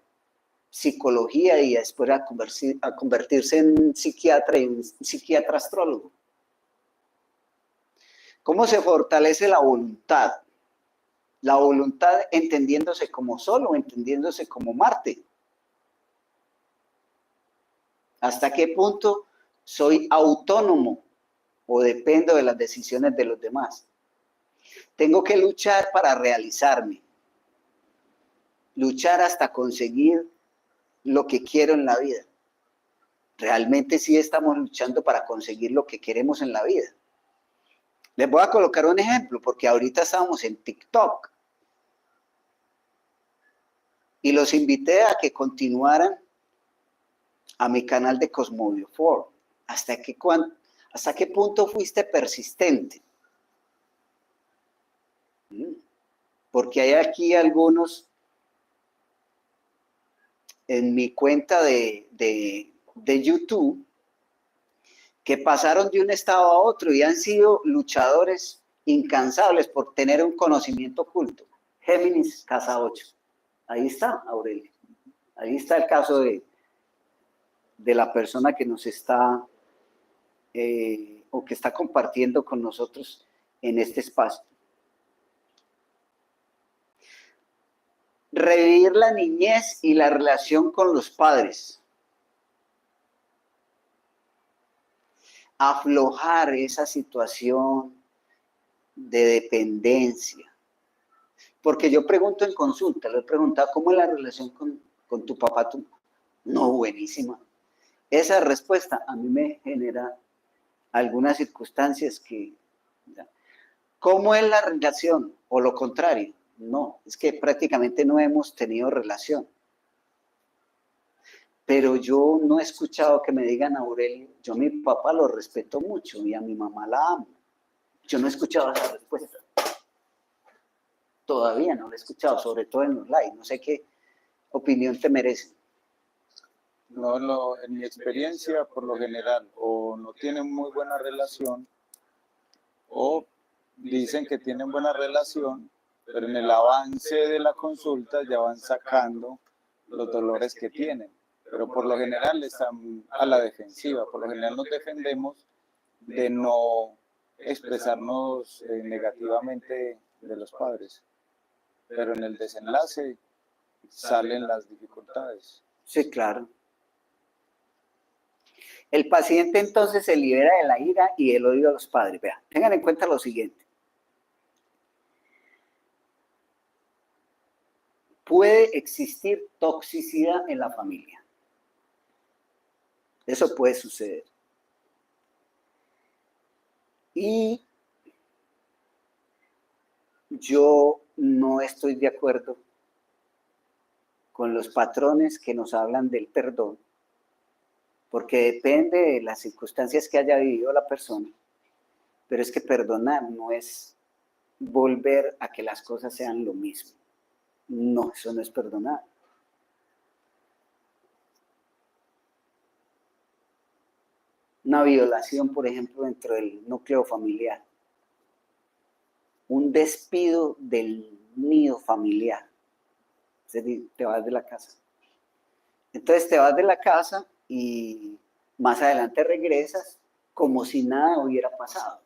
psicología y después a convertirse en psiquiatra y un psiquiatra astrólogo. ¿Cómo se fortalece la voluntad? La voluntad entendiéndose como Sol o entendiéndose como Marte. ¿Hasta qué punto soy autónomo o dependo de las decisiones de los demás? Tengo que luchar para realizarme. Luchar hasta conseguir lo que quiero en la vida. Realmente sí estamos luchando para conseguir lo que queremos en la vida. Les voy a colocar un ejemplo, porque ahorita estamos en TikTok. Y los invité a que continuaran a mi canal de Cosmovio 4. ¿Hasta qué punto fuiste persistente? Porque hay aquí algunos en mi cuenta de YouTube que pasaron de un estado a otro y han sido luchadores incansables por tener un conocimiento oculto. Géminis, casa 8. Ahí está, Aurelio. Ahí está el caso de la persona que nos está o que está compartiendo con nosotros en este espacio. Revivir la niñez y la relación con los padres. Aflojar esa situación de dependencia. Porque yo pregunto en consulta, le he preguntado, ¿cómo es la relación con tu papá? No, buenísima. Esa respuesta a mí me genera algunas circunstancias que... ¿Cómo es la relación? O lo contrario. No, es que prácticamente no hemos tenido relación. Pero yo no he escuchado que me digan, Aurelio, yo a mi papá lo respeto mucho y a mi mamá la amo. Yo no he escuchado esa respuesta. Todavía no la he escuchado, sobre todo en los live. No sé qué opinión te merece. No, en mi experiencia, por lo general, o no tienen muy buena relación, o dicen que tienen buena relación, pero en el avance de la consulta ya van sacando los dolores que tienen. Pero por lo general están a la defensiva, por lo general nos defendemos de no expresarnos negativamente de los padres. Pero en el desenlace salen las dificultades. Sí, claro. El paciente entonces se libera de la ira y el odio a los padres. Vean, tengan en cuenta lo siguiente. Puede existir toxicidad en la familia. Eso puede suceder. Y yo no estoy de acuerdo con los patrones que nos hablan del perdón, porque depende de las circunstancias que haya vivido la persona, pero es que perdonar no es volver a que las cosas sean lo mismo. No, eso no es perdonar. Una violación, por ejemplo, dentro del núcleo familiar. Un despido del nido familiar. Es decir, te vas de la casa. Entonces te vas de la casa y más adelante regresas como si nada hubiera pasado.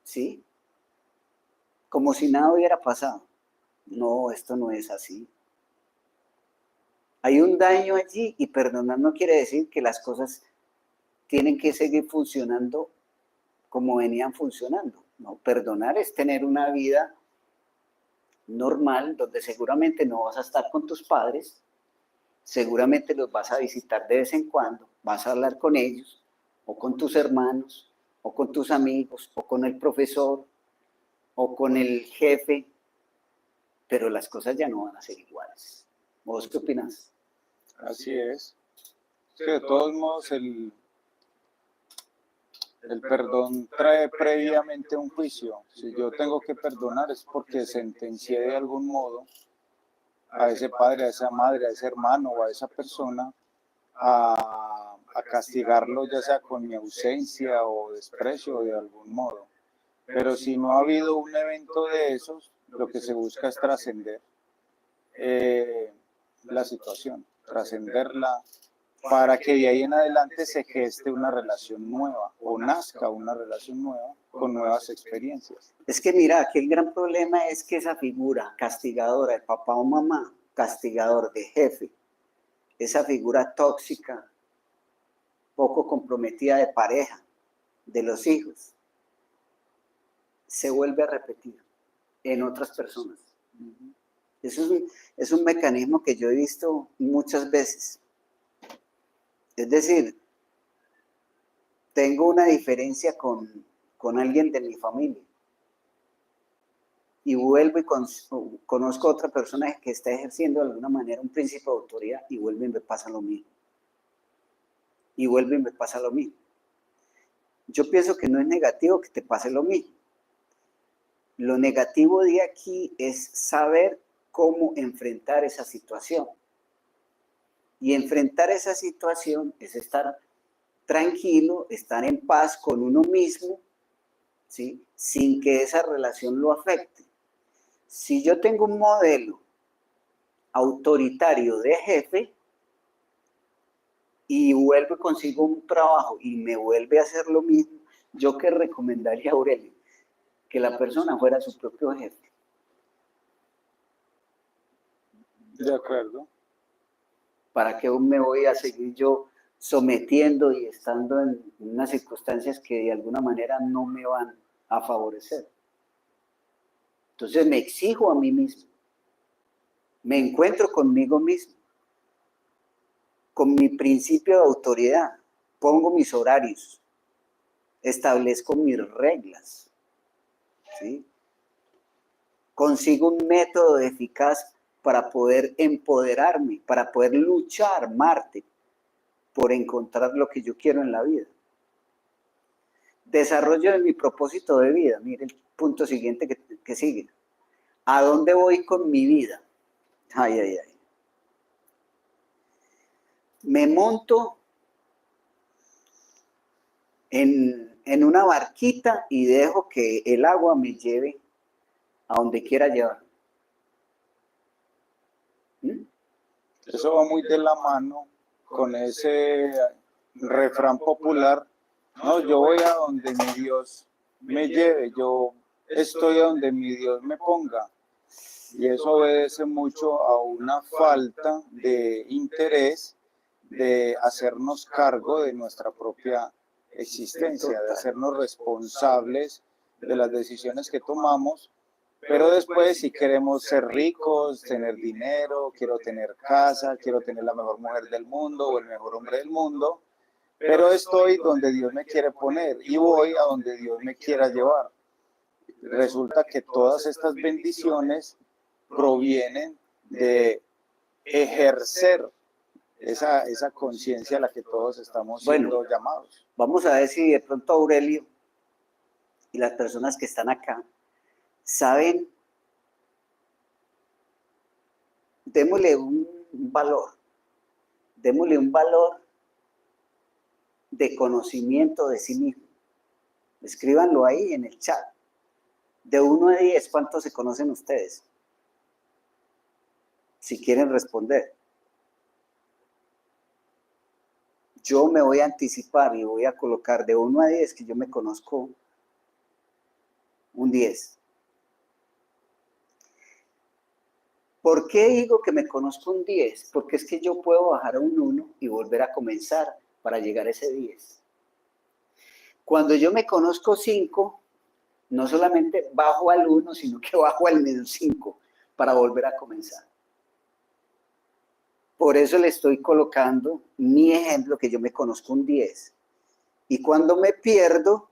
¿Sí? Como si nada hubiera pasado. No, esto no es así. Hay un daño allí y perdonar no quiere decir que las cosas tienen que seguir funcionando como venían funcionando. No, perdonar es tener una vida normal donde seguramente no vas a estar con tus padres, seguramente los vas a visitar de vez en cuando, vas a hablar con ellos, o con tus hermanos, o con tus amigos, o con el profesor, o con el jefe, pero las cosas ya no van a ser iguales. ¿Vos qué opinas? Así es. Sí, de todos modos, el perdón trae previamente un juicio. Si yo tengo que perdonar es porque sentencié de algún modo a ese padre, a esa madre, a ese hermano o a esa persona a castigarlo, ya sea con mi ausencia o desprecio de algún modo. Pero si no ha habido un evento de esos, lo que se busca es trascender la situación, trascenderla para que de ahí en adelante se geste una relación nueva o nazca una relación nueva con nuevas experiencias. Es que mira, aquí el gran problema es que esa figura castigadora de papá o mamá, castigador de jefe, esa figura tóxica, poco comprometida de pareja, de los hijos, se vuelve a repetir en otras personas. Eso es un mecanismo que yo he visto muchas veces. Es decir, tengo una diferencia con alguien de mi familia y vuelvo y conozco a otra persona que está ejerciendo de alguna manera un principio de autoridad y vuelve y me pasa lo mismo. Y vuelve y me pasa lo mismo. Yo pienso que no es negativo que te pase lo mismo. Lo negativo de aquí es saber cómo enfrentar esa situación. Y enfrentar esa situación es estar tranquilo, estar en paz con uno mismo, ¿sí? Sin que esa relación lo afecte. Si yo tengo un modelo autoritario de jefe y vuelvo y consigo un trabajo y me vuelve a hacer lo mismo, ¿yo qué recomendaría a Aurelio? Que la persona fuera su propio jefe. De acuerdo. ¿Para qué me voy a seguir yo sometiendo y estando en unas circunstancias que de alguna manera no me van a favorecer? Entonces me exijo a mí mismo, me encuentro conmigo mismo, con mi principio de autoridad, pongo mis horarios, establezco mis reglas, ¿sí? Consigo un método eficaz para poder empoderarme, para poder luchar, Marte, por encontrar lo que yo quiero en la vida. Desarrollo de mi propósito de vida. Mire el punto siguiente que sigue. ¿A dónde voy con mi vida? Ay, ay, ay. Me monto en una barquita y dejo que el agua me lleve a donde quiera llevar. ¿Mm? Eso va muy de la mano con ese refrán popular, no, yo voy a donde mi Dios me lleve, yo estoy a donde mi Dios me ponga. Y eso obedece mucho a una falta de interés de hacernos cargo de nuestra propia existencia, de hacernos responsables de las decisiones que tomamos. Pero después, si queremos ser ricos, tener dinero, quiero tener casa, quiero tener la mejor mujer del mundo o el mejor hombre del mundo, pero estoy donde Dios me quiere poner y voy a donde Dios me quiera llevar. Resulta que todas estas bendiciones provienen de ejercer esa conciencia a la que todos estamos siendo llamados. Vamos a ver si de pronto Aurelio y las personas que están acá saben, démosle un valor de conocimiento de sí mismo. Escríbanlo ahí en el chat. De 1 a 10, ¿cuántos se conocen ustedes? Si quieren responder. Yo me voy a anticipar y voy a colocar de 1 a 10 que yo me conozco un 10. ¿Por qué digo que me conozco un 10? Porque es que yo puedo bajar a un 1 y volver a comenzar para llegar a ese 10. Cuando yo me conozco 5, no solamente bajo al 1, sino que bajo al menos 5 para volver a comenzar. Por eso le estoy colocando mi ejemplo, que yo me conozco un 10. Y cuando me pierdo,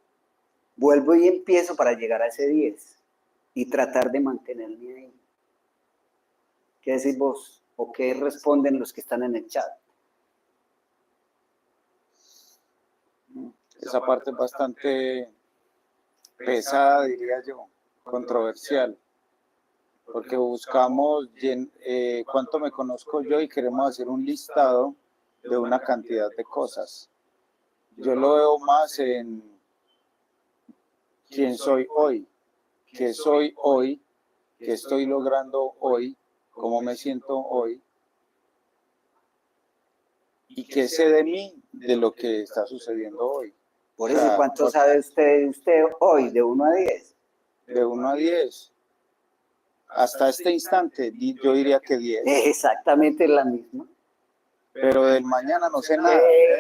vuelvo y empiezo para llegar a ese 10 y tratar de mantenerme ahí. ¿Qué decís vos? ¿O qué responden los que están en el chat? Esa parte es bastante pesada, diría yo, controversial, porque buscamos cuánto me conozco yo y queremos hacer un listado de una cantidad de cosas. Yo lo veo más en quién soy hoy, qué soy hoy, qué estoy logrando hoy, cómo me siento hoy, ¿Y qué sé de mí de lo que está sucediendo hoy? Por O eso, sea, ¿cuánto sabe usted hoy, de 1 a 10? de 1 a 10, hasta este instante, yo diría que 10. Exactamente la misma. Pero del mañana no sé nada,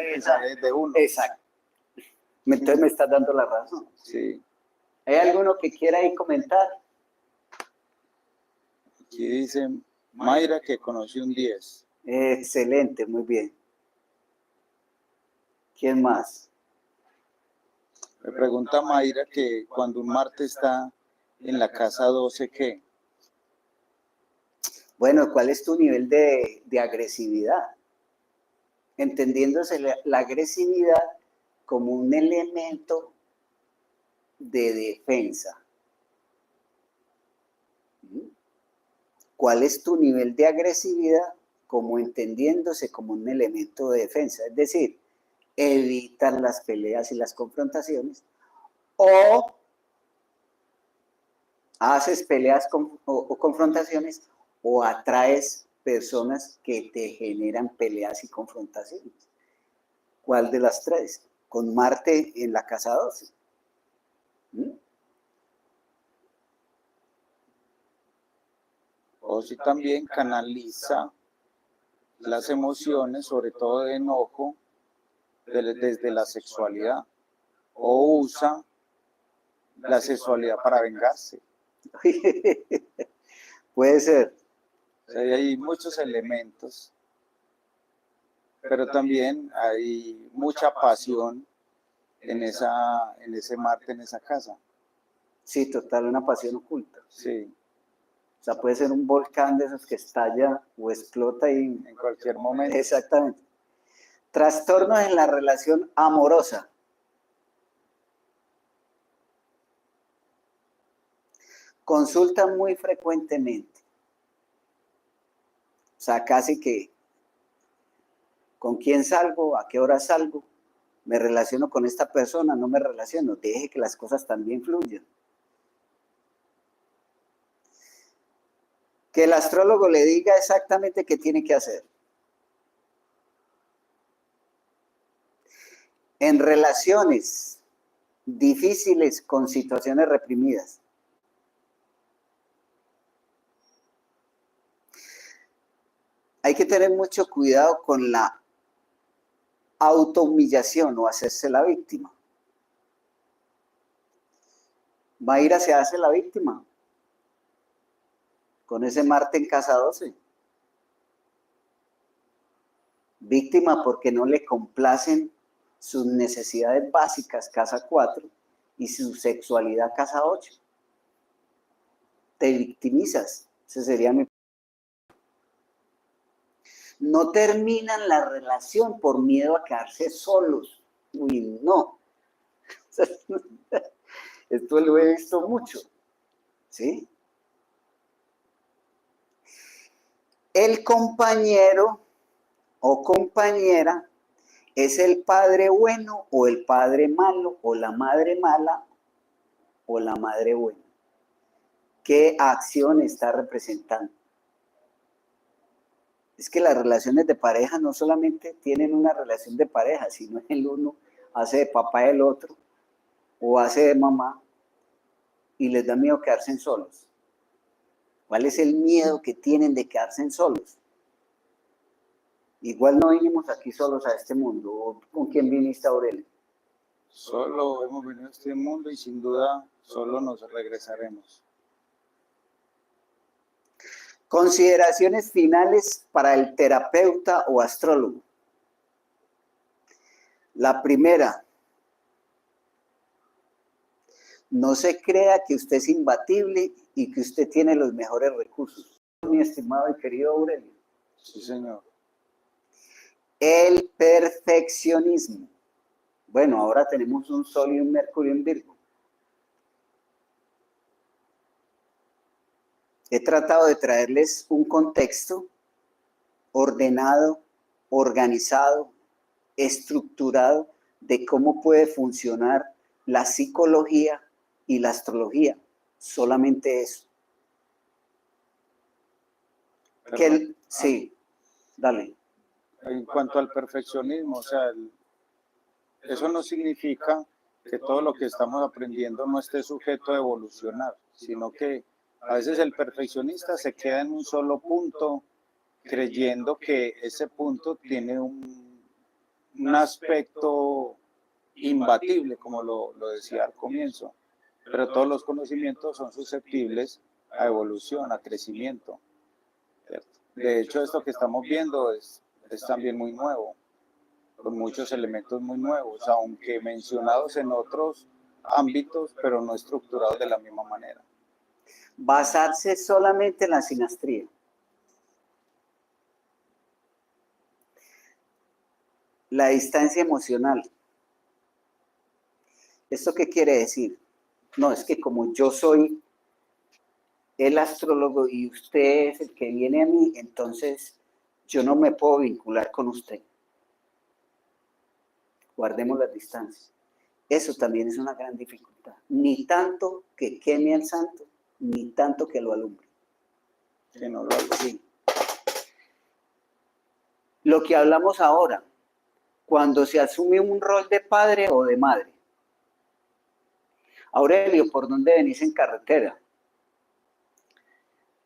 empezaré desde 1. Exacto. Entonces me estás dando la razón. Sí, ¿Hay alguno que quiera ahí comentar? aquí dice Mayra que conoció un 10. Excelente, muy bien. ¿Quién más? Me pregunta Mayra que cuando un Marte está en la casa 12, ¿qué? Bueno, ¿cuál es tu nivel de agresividad? Entendiéndose la agresividad como un elemento de defensa. ¿Cuál es tu nivel de agresividad? Como entendiéndose como un elemento de defensa. Es decir, evitar las peleas y las confrontaciones, o haces peleas o confrontaciones, o atraes personas que te generan peleas y confrontaciones. ¿Cuál de las tres? Con Marte en la casa 12. O si también canaliza las emociones, sobre todo de enojo, desde la sexualidad, o usa la sexualidad para vengarse. Puede ser. O sea, hay muchos elementos, pero también hay mucha pasión en ese Marte, en esa casa. Sí, total, una pasión oculta. Sí. O sea, puede ser un volcán de esos que estalla o explota y... En cualquier momento. Exactamente. Trastornos en la relación amorosa. Consultan muy frecuentemente. O sea, casi que ¿con quién salgo? ¿A qué hora salgo? ¿Me relaciono con esta persona? ¿No me relaciono? Deje que las cosas también fluyan. Que el astrólogo le diga exactamente qué tiene que hacer. En relaciones difíciles con situaciones reprimidas. Hay que tener mucho cuidado con la autohumillación o hacerse la víctima. Mayra se hace la víctima con ese Marte en casa 12. Víctima porque no le complacen sus necesidades básicas, casa 4, y su sexualidad, casa 8. Te victimizas. Ese sería mi... No terminan la relación por miedo a quedarse solos. Uy, no. Esto lo he visto mucho. ¿Sí? El compañero o compañera es el padre bueno o el padre malo, o la madre mala o la madre buena. ¿Qué acción está representando? Es que las relaciones de pareja no solamente tienen una relación de pareja, sino el uno hace de papá del otro o hace de mamá y les da miedo quedarse solos. ¿Cuál es el miedo que tienen de quedarse solos? Igual no vinimos aquí solos a este mundo. ¿Con quién viniste, Aurelio? Solo hemos venido a este mundo y sin duda solo nos regresaremos. Consideraciones finales para el terapeuta o astrólogo. La primera, no se crea que usted es imbatible y que usted tiene los mejores recursos. Mi estimado y querido Aurelio. Sí, señor. El perfeccionismo. Bueno, ahora tenemos un Sol y un Mercurio en Virgo. He tratado de traerles un contexto ordenado, organizado, estructurado de cómo puede funcionar la psicología y la astrología. Solamente eso. Sí, dale. En cuanto al perfeccionismo, o sea, eso no significa que todo lo que estamos aprendiendo no esté sujeto a evolucionar, sino que a veces el perfeccionista se queda en un solo punto creyendo que ese punto tiene un aspecto imbatible, como lo decía al comienzo, pero todos los conocimientos son susceptibles a evolución, a crecimiento, ¿cierto? De hecho, esto que estamos viendo es también muy nuevo, con muchos elementos muy nuevos, aunque mencionados en otros ámbitos, pero no estructurados de la misma manera. Basarse solamente en la sinastría. La distancia emocional. ¿Esto qué quiere decir? No, es que como yo soy el astrólogo y usted es el que viene a mí, entonces yo no me puedo vincular con usted. Guardemos las distancias. Eso también es una gran dificultad. Ni tanto que queme al santo, ni tanto que lo alumbre. Que no lo haga. Sí. Lo que hablamos ahora, cuando se asume un rol de padre o de madre. Aurelio, ¿por dónde venís en carretera?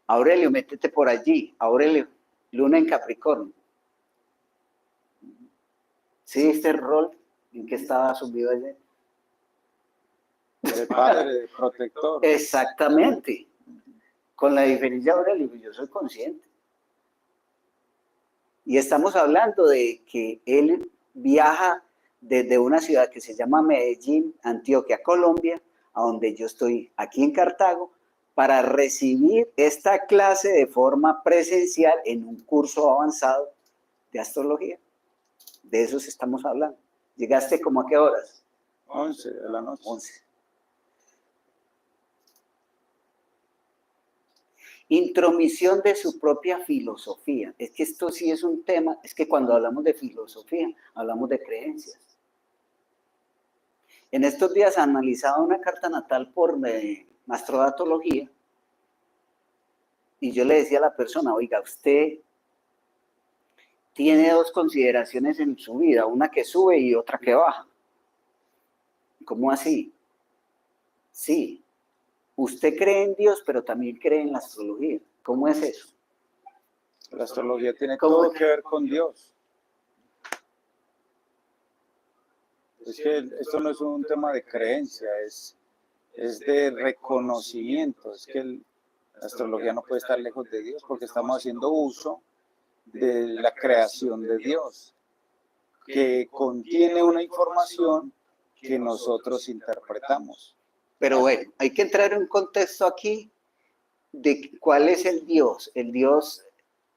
Aurelio, métete por allí. Aurelio, luna en Capricornio. ¿Sí viste el rol en que estaba asumido ayer? De padre, de protector. Exactamente. Con la diferencia, Aurelio, yo soy consciente. Y estamos hablando de que él viaja desde una ciudad que se llama Medellín, Antioquia, Colombia, a donde yo estoy aquí en Cartago, para recibir esta clase de forma presencial en un curso avanzado de astrología. De eso estamos hablando. ¿Llegaste como a qué horas? 11 de la noche. 11. Intromisión de su propia filosofía. Es que esto sí es un tema, es que cuando hablamos de filosofía, hablamos de creencias. En estos días analizaba una carta natal por astrodatología y yo le decía a la persona, oiga, usted tiene dos consideraciones en su vida, una que sube y otra que baja. ¿Cómo así? Sí, usted cree en Dios, pero también cree en la astrología. ¿Cómo es eso? La astrología tiene todo que ver con Dios. Es que esto no es un tema de creencia, es de reconocimiento. Es que la astrología no puede estar lejos de Dios porque estamos haciendo uso de la creación de Dios, que contiene una información que nosotros interpretamos. Pero bueno, hay que entrar en un contexto aquí de cuál es el Dios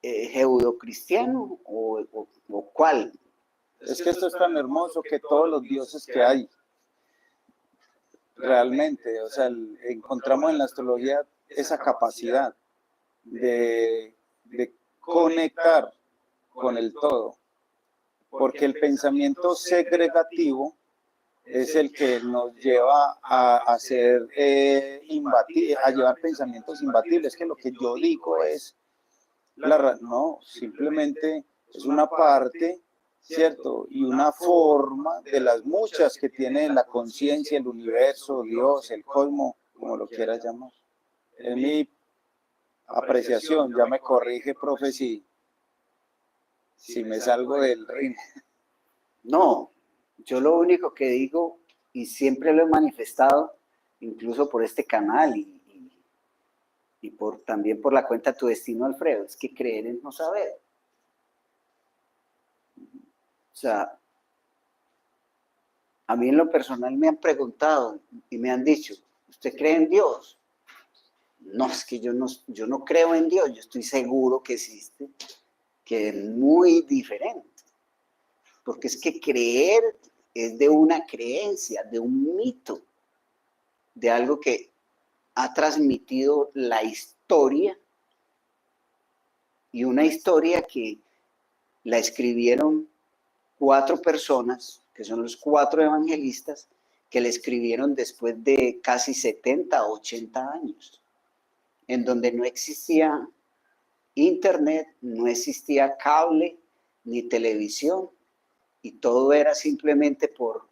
judeocristiano o cuál. Es que esto es tan hermoso que todos los dioses que hay, realmente, o sea, encontramos en la astrología esa capacidad de conectar con el todo, porque el pensamiento segregativo es el que nos lleva a hacer a llevar pensamientos imbatibles, que lo que yo digo es no, simplemente es una parte, ¿cierto? Y una forma de las muchas que tiene la conciencia, el universo, Dios, el cosmos, como lo quieras llamar. En mi apreciación, ya me corrige, profe, si me salgo del ring. No, yo lo único que digo, y siempre lo he manifestado, incluso por este canal y también por la cuenta Tu Destino, Alfredo, es que creer es no saber. O sea, a mí en lo personal me han preguntado y me han dicho, ¿usted cree en Dios? No, es que yo no creo en Dios, yo estoy seguro que existe, que es muy diferente. Porque es que creer es de una creencia, de un mito, de algo que ha transmitido la historia, y una historia que la escribieron 4 personas, que son los 4 evangelistas, que la escribieron después de casi 70 o 80 años, en donde no existía internet, no existía cable, ni televisión, y todo era simplemente por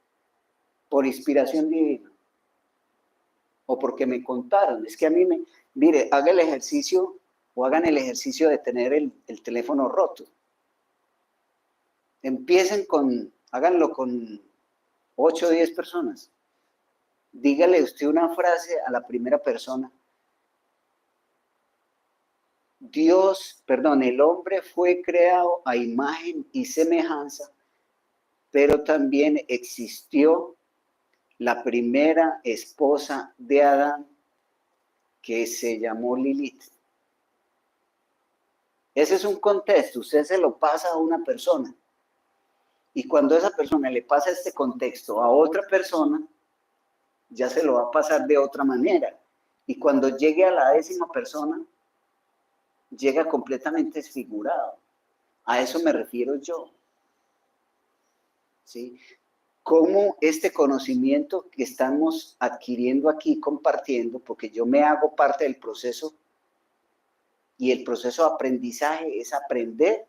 inspiración divina, o porque me contaron. Es que a mí mire, haga el ejercicio, o hagan el ejercicio de tener el teléfono roto. Háganlo con 8 o 10 personas. Dígale usted una frase a la primera persona. El hombre fue creado a imagen y semejanza, pero también existió la primera esposa de Adán, que se llamó Lilith. Ese es un contexto, usted se lo pasa a una persona. Y cuando esa persona le pasa este contexto a otra persona, ya se lo va a pasar de otra manera. Y cuando llegue a la 10ª persona, llega completamente desfigurado. A eso me refiero yo. ¿Sí? Cómo este conocimiento que estamos adquiriendo aquí, compartiendo, porque yo me hago parte del proceso, y el proceso de aprendizaje es aprender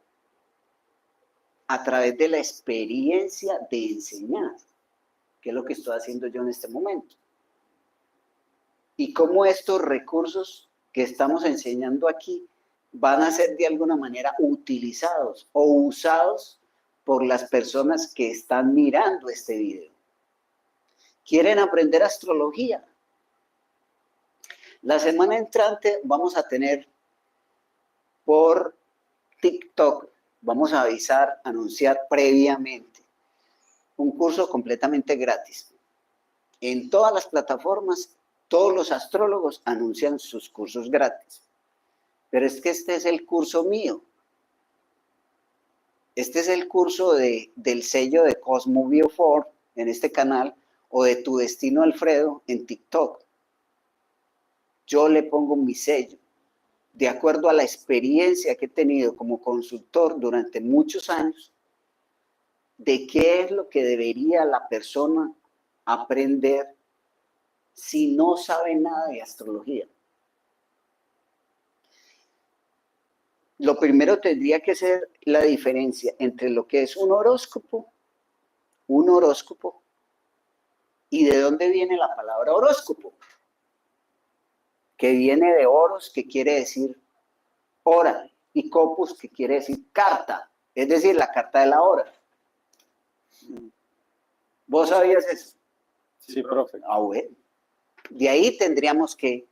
a través de la experiencia de enseñar, que es lo que estoy haciendo yo en este momento. Y cómo estos recursos que estamos enseñando aquí van a ser de alguna manera utilizados o usados por las personas que están mirando este video. ¿Quieren aprender astrología? La semana entrante vamos a tener por TikTok, vamos a anunciar previamente un curso completamente gratis. En todas las plataformas, todos los astrólogos anuncian sus cursos gratis. Pero es que este es el curso mío. Este es el curso del sello de Cosmo Biofor en este canal, o de Tu Destino Alfredo en TikTok. Yo le pongo mi sello, de acuerdo a la experiencia que he tenido como consultor durante muchos años, de qué es lo que debería la persona aprender si no sabe nada de astrología. Lo primero tendría que ser la diferencia entre lo que es un horóscopo, y de dónde viene la palabra horóscopo, que viene de oros, que quiere decir hora, y copus, que quiere decir carta, es decir, la carta de la hora. ¿Vos sabías eso? Sí, profe. Ah, bueno. De ahí tendríamos que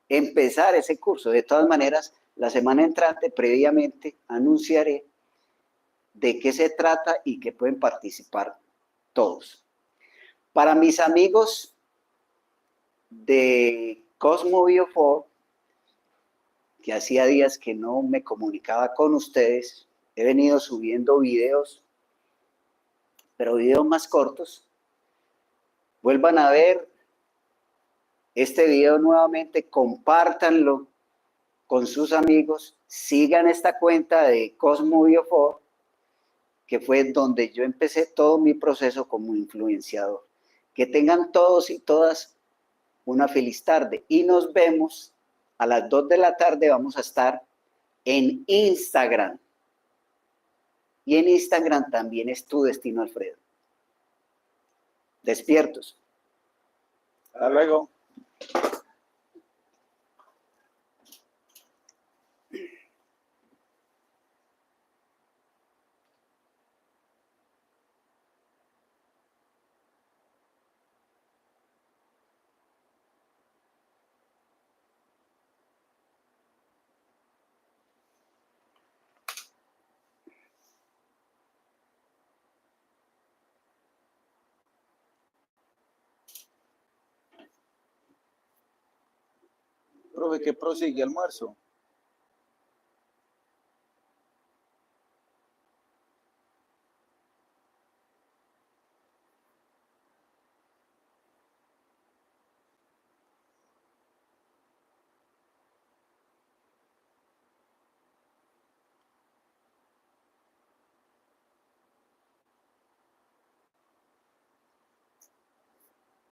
empezar ese curso. De todas maneras, la semana entrante, previamente, anunciaré de qué se trata y que pueden participar todos. Para mis amigos de Cosmo Biofor, que hacía días que no me comunicaba con ustedes, he venido subiendo videos, pero videos más cortos. Vuelvan a ver este video nuevamente, compártanlo con sus amigos, sigan esta cuenta de Cosmo Biofor, que fue donde yo empecé todo mi proceso como influenciador. Que tengan todos y todas una feliz tarde, y nos vemos a las 2 de la tarde. Vamos a estar en Instagram, y en Instagram también es Tu Destino Alfredo. Despiertos. Hasta luego. Profe, ¿qué prosigue almuerzo?